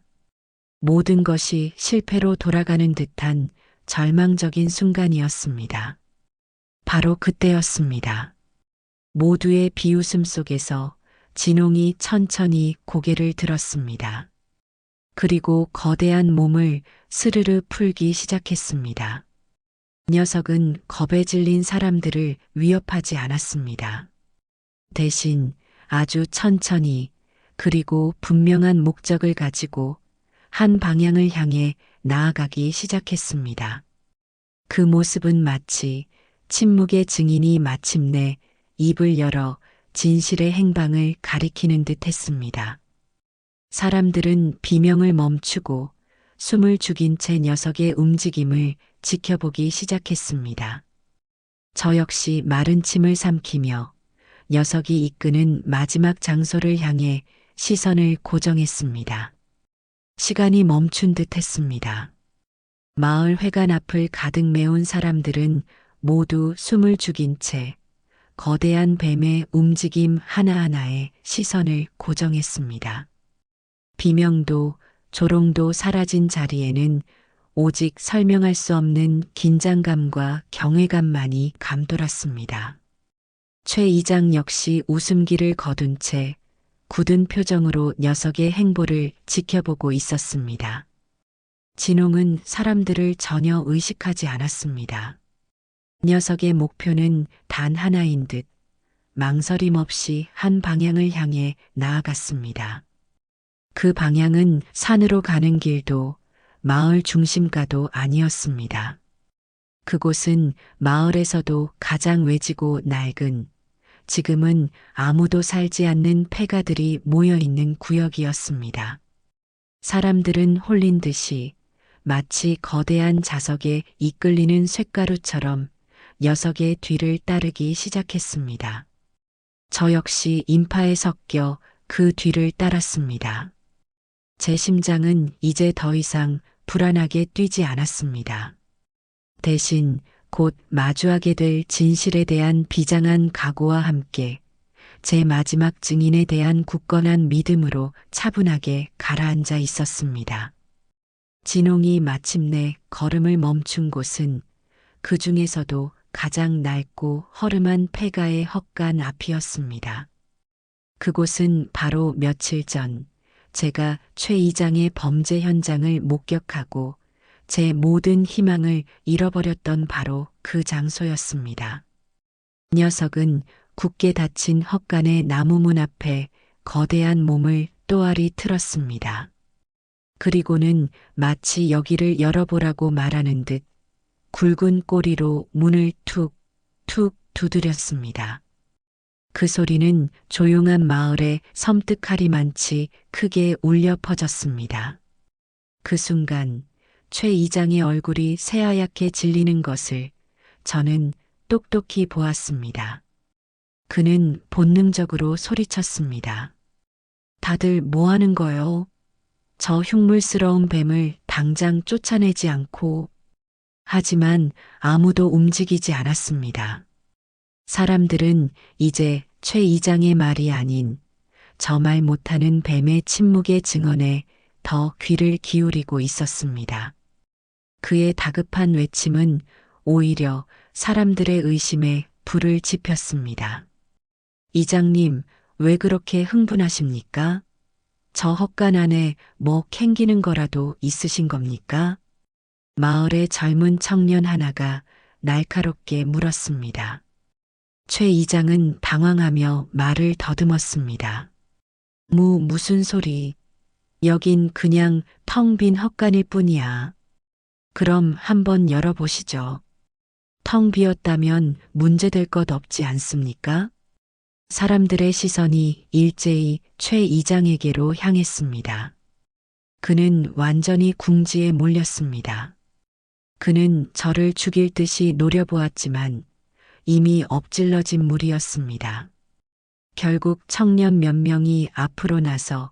모든 것이 실패로 돌아가는 듯한 절망적인 순간이었습니다. 바로 그때였습니다. 모두의 비웃음 속에서 진홍이 천천히 고개를 들었습니다. 그리고 거대한 몸을 스르르 풀기 시작했습니다. 녀석은 겁에 질린 사람들을 위협하지 않았습니다. 대신 아주 천천히 그리고 분명한 목적을 가지고 한 방향을 향해 나아가기 시작했습니다. 그 모습은 마치 침묵의 증인이 마침내 입을 열어 진실의 행방을 가리키는 듯 했습니다. 사람들은 비명을 멈추고 숨을 죽인 채 녀석의 움직임을 지켜보기 시작했습니다. 저 역시 마른 침을 삼키며 녀석이 이끄는 마지막 장소를 향해 시선을 고정했습니다. 시간이 멈춘 듯 했습니다. 마을 회관 앞을 가득 메운 사람들은 모두 숨을 죽인 채 거대한 뱀의 움직임 하나하나에 시선을 고정했습니다. 비명도 조롱도 사라진 자리에는 오직 설명할 수 없는 긴장감과 경외감만이 감돌았습니다. 최 이장 역시 웃음기를 거둔 채 굳은 표정으로 녀석의 행보를 지켜보고 있었습니다. 진홍은 사람들을 전혀 의식하지 않았습니다. 녀석의 목표는 단 하나인 듯 망설임 없이 한 방향을 향해 나아갔습니다. 그 방향은 산으로 가는 길도 마을 중심가도 아니었습니다. 그곳은 마을에서도 가장 외지고 낡은, 지금은 아무도 살지 않는 폐가들이 모여있는 구역이었습니다. 사람들은 홀린 듯이 마치 거대한 자석에 이끌리는 쇳가루처럼 녀석의 뒤를 따르기 시작했습니다. 저 역시 인파에 섞여 그 뒤를 따랐습니다. 제 심장은 이제 더 이상 불안하게 뛰지 않았습니다. 대신 곧 마주하게 될 진실에 대한 비장한 각오와 함께 제 마지막 증인에 대한 굳건한 믿음으로 차분하게 가라앉아 있었습니다. 진홍이 마침내 걸음을 멈춘 곳은 그 중에서도 가장 낡고 허름한 폐가의 헛간 앞이었습니다. 그곳은 바로 며칠 전 제가 최 이장의 범죄 현장을 목격하고 제 모든 희망을 잃어버렸던 바로 그 장소였습니다. 녀석은 굳게 닫힌 헛간의 나무문 앞에 거대한 몸을 또아리 틀었습니다. 그리고는 마치 여기를 열어보라고 말하는 듯 굵은 꼬리로 문을 툭, 툭 두드렸습니다. 그 소리는 조용한 마을에 섬뜩하리만치 크게 울려 퍼졌습니다. 그 순간 최 이장의 얼굴이 새하얗게 질리는 것을 저는 똑똑히 보았습니다. 그는 본능적으로 소리쳤습니다. 다들 뭐 하는 거요? 저 흉물스러운 뱀을 당장 쫓아내지 않고. 하지만 아무도 움직이지 않았습니다. 사람들은 이제 최 이장의 말이 아닌 저 말 못하는 뱀의 침묵의 증언에 더 귀를 기울이고 있었습니다. 그의 다급한 외침은 오히려 사람들의 의심에 불을 지폈습니다. 이장님, 왜 그렇게 흥분하십니까? 저 헛간 안에 뭐 캥기는 거라도 있으신 겁니까? 마을의 젊은 청년 하나가 날카롭게 물었습니다. 최 이장은 당황하며 말을 더듬었습니다. 무슨 소리. 여긴 그냥 텅 빈 헛간일 뿐이야. 그럼 한번 열어보시죠. 텅 비었다면 문제될 것 없지 않습니까? 사람들의 시선이 일제히 최 이장에게로 향했습니다. 그는 완전히 궁지에 몰렸습니다. 그는 저를 죽일 듯이 노려보았지만 이미 엎질러진 물이었습니다. 결국 청년 몇 명이 앞으로 나서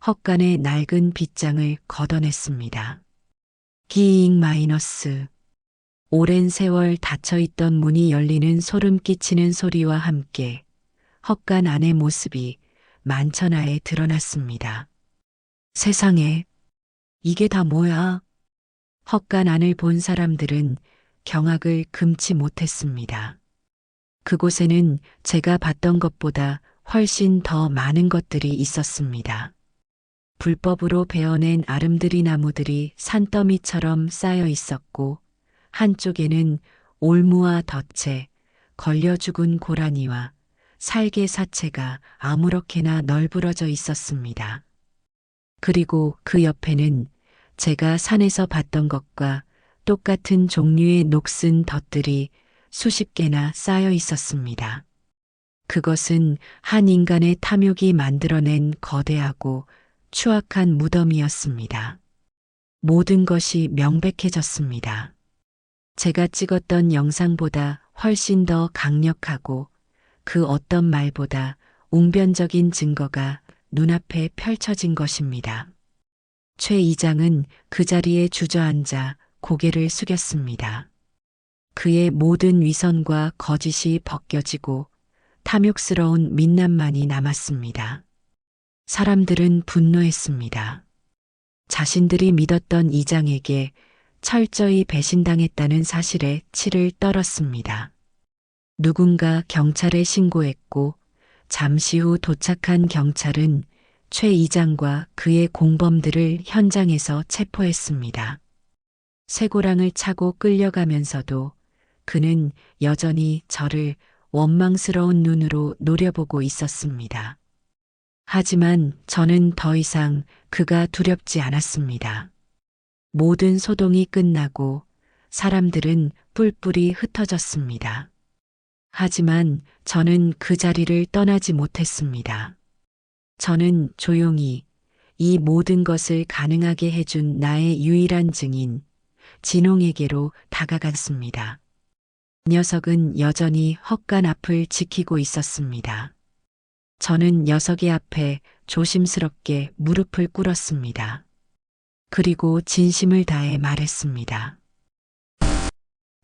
헛간의 낡은 빗장을 걷어냈습니다. 기잉 마이너스. 오랜 세월 닫혀있던 문이 열리는 소름 끼치는 소리와 함께 헛간 안의 모습이 만천하에 드러났습니다. 세상에, 이게 다 뭐야? 헛간 안을 본 사람들은 경악을 금치 못했습니다. 그곳에는 제가 봤던 것보다 훨씬 더 많은 것들이 있었습니다. 불법으로 베어낸 아름드리 나무들이 산더미처럼 쌓여 있었고, 한쪽에는 올무와 덫에 걸려 죽은 고라니와 살개 사체가 아무렇게나 널브러져 있었습니다. 그리고 그 옆에는 제가 산에서 봤던 것과 똑같은 종류의 녹슨 덫들이 수십 개나 쌓여 있었습니다. 그것은 한 인간의 탐욕이 만들어낸 거대하고 추악한 무덤이었습니다. 모든 것이 명백해졌습니다. 제가 찍었던 영상보다 훨씬 더 강력하고 그 어떤 말보다 웅변적인 증거가 눈앞에 펼쳐진 것입니다. 최 이장은 그 자리에 주저앉아 고개를 숙였습니다. 그의 모든 위선과 거짓이 벗겨지고 탐욕스러운 민낯만이 남았습니다. 사람들은 분노했습니다. 자신들이 믿었던 이장에게 철저히 배신당했다는 사실에 치를 떨었습니다. 누군가 경찰에 신고했고 잠시 후 도착한 경찰은 최 이장과 그의 공범들을 현장에서 체포했습니다. 쇠고랑을 차고 끌려가면서도 그는 여전히 저를 원망스러운 눈으로 노려보고 있었습니다. 하지만 저는 더 이상 그가 두렵지 않았습니다. 모든 소동이 끝나고 사람들은 뿔뿔이 흩어졌습니다. 하지만 저는 그 자리를 떠나지 못했습니다. 저는 조용히 이 모든 것을 가능하게 해준 나의 유일한 증인, 진홍에게로 다가갔습니다. 녀석은 여전히 헛간 앞을 지키고 있었습니다. 저는 녀석의 앞에 조심스럽게 무릎을 꿇었습니다. 그리고 진심을 다해 말했습니다.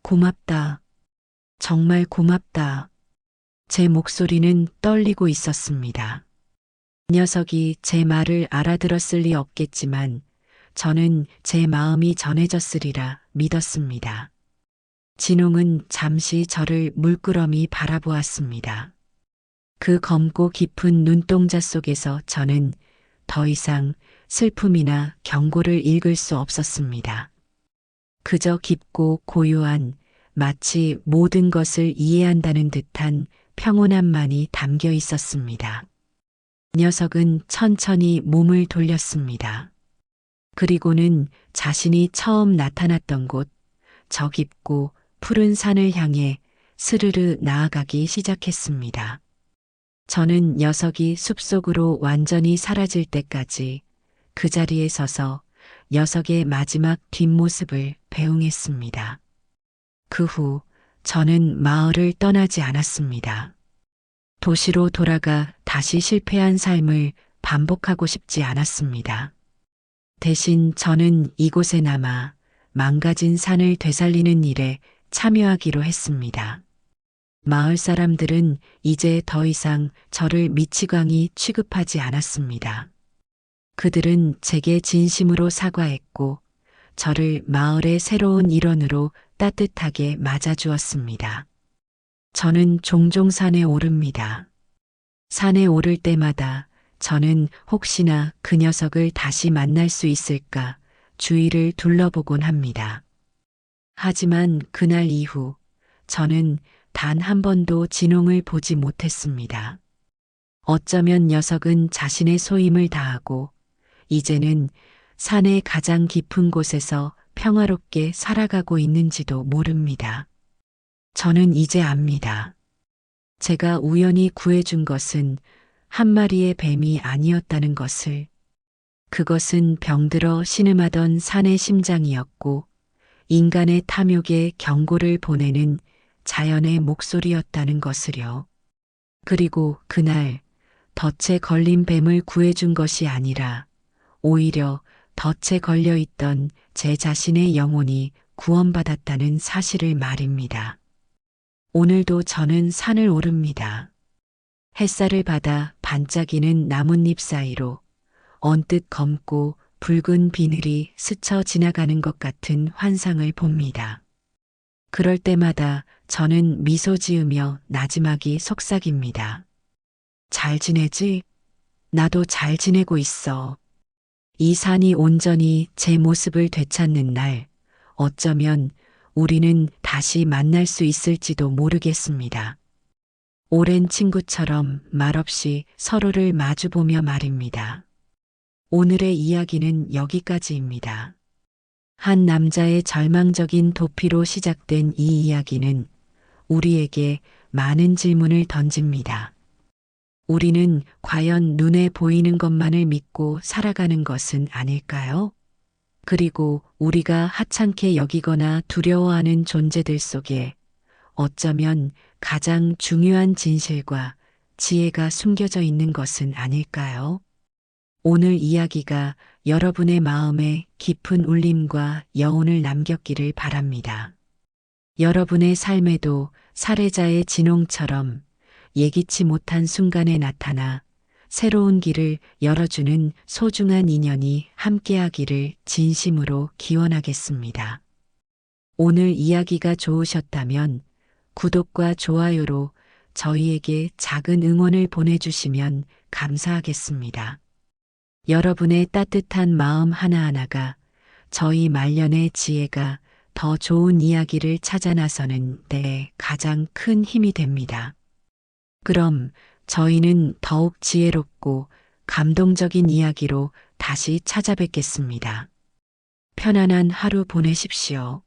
고맙다. 정말 고맙다. 제 목소리는 떨리고 있었습니다. 녀석이 제 말을 알아들었을 리 없겠지만 저는 제 마음이 전해졌으리라 믿었습니다. 진홍은 잠시 저를 물끄러미 바라보았습니다. 그 검고 깊은 눈동자 속에서 저는 더 이상 슬픔이나 경고를 읽을 수 없었습니다. 그저 깊고 고요한 마치 모든 것을 이해한다는 듯한 평온함만이 담겨 있었습니다. 녀석은 천천히 몸을 돌렸습니다. 그리고는 자신이 처음 나타났던 곳, 저 깊고 푸른 산을 향해 스르르 나아가기 시작했습니다. 저는 녀석이 숲속으로 완전히 사라질 때까지 그 자리에 서서 녀석의 마지막 뒷모습을 배웅했습니다. 그 후 저는 마을을 떠나지 않았습니다. 도시로 돌아가 다시 실패한 삶을 반복하고 싶지 않았습니다. 대신 저는 이곳에 남아 망가진 산을 되살리는 일에 참여하기로 했습니다. 마을 사람들은 이제 더 이상 저를 미치광이 취급하지 않았습니다. 그들은 제게 진심으로 사과했고 저를 마을의 새로운 일원으로 따뜻하게 맞아주었습니다. 저는 종종 산에 오릅니다. 산에 오를 때마다 저는 혹시나 그 녀석을 다시 만날 수 있을까 주위를 둘러보곤 합니다. 하지만 그날 이후 저는 단 한 번도 진홍을 보지 못했습니다. 어쩌면 녀석은 자신의 소임을 다하고 이제는 산의 가장 깊은 곳에서 평화롭게 살아가고 있는지도 모릅니다. 저는 이제 압니다. 제가 우연히 구해준 것은 한 마리의 뱀이 아니었다는 것을. 그것은 병들어 신음하던 산의 심장이었고 인간의 탐욕에 경고를 보내는 자연의 목소리였다는 것을요. 그리고 그날 덫에 걸린 뱀을 구해준 것이 아니라 오히려 덫에 걸려있던 제 자신의 영혼이 구원받았다는 사실을 말입니다. 오늘도 저는 산을 오릅니다. 햇살을 받아 반짝이는 나뭇잎 사이로 언뜻 검고 붉은 비늘이 스쳐 지나가는 것 같은 환상을 봅니다. 그럴 때마다 저는 미소 지으며 나지막이 속삭입니다. 잘 지내지? 나도 잘 지내고 있어. 이 산이 온전히 제 모습을 되찾는 날, 어쩌면 우리는 다시 만날 수 있을지도 모르겠습니다. 오랜 친구처럼 말없이 서로를 마주보며 말입니다. 오늘의 이야기는 여기까지입니다. 한 남자의 절망적인 도피로 시작된 이 이야기는 우리에게 많은 질문을 던집니다. 우리는 과연 눈에 보이는 것만을 믿고 살아가는 것은 아닐까요? 그리고 우리가 하찮게 여기거나 두려워하는 존재들 속에 어쩌면 가장 중요한 진실과 지혜가 숨겨져 있는 것은 아닐까요? 오늘 이야기가 여러분의 마음에 깊은 울림과 여운을 남겼기를 바랍니다. 여러분의 삶에도 살해자의 진홍처럼 예기치 못한 순간에 나타나 새로운 길을 열어주는 소중한 인연이 함께하기를 진심으로 기원하겠습니다. 오늘 이야기가 좋으셨다면 구독과 좋아요로 저희에게 작은 응원을 보내주시면 감사하겠습니다. 여러분의 따뜻한 마음 하나하나가 저희 말년의 지혜가 더 좋은 이야기를 찾아 나서는 데 가장 큰 힘이 됩니다. 그럼 저희는 더욱 지혜롭고 감동적인 이야기로 다시 찾아뵙겠습니다. 편안한 하루 보내십시오.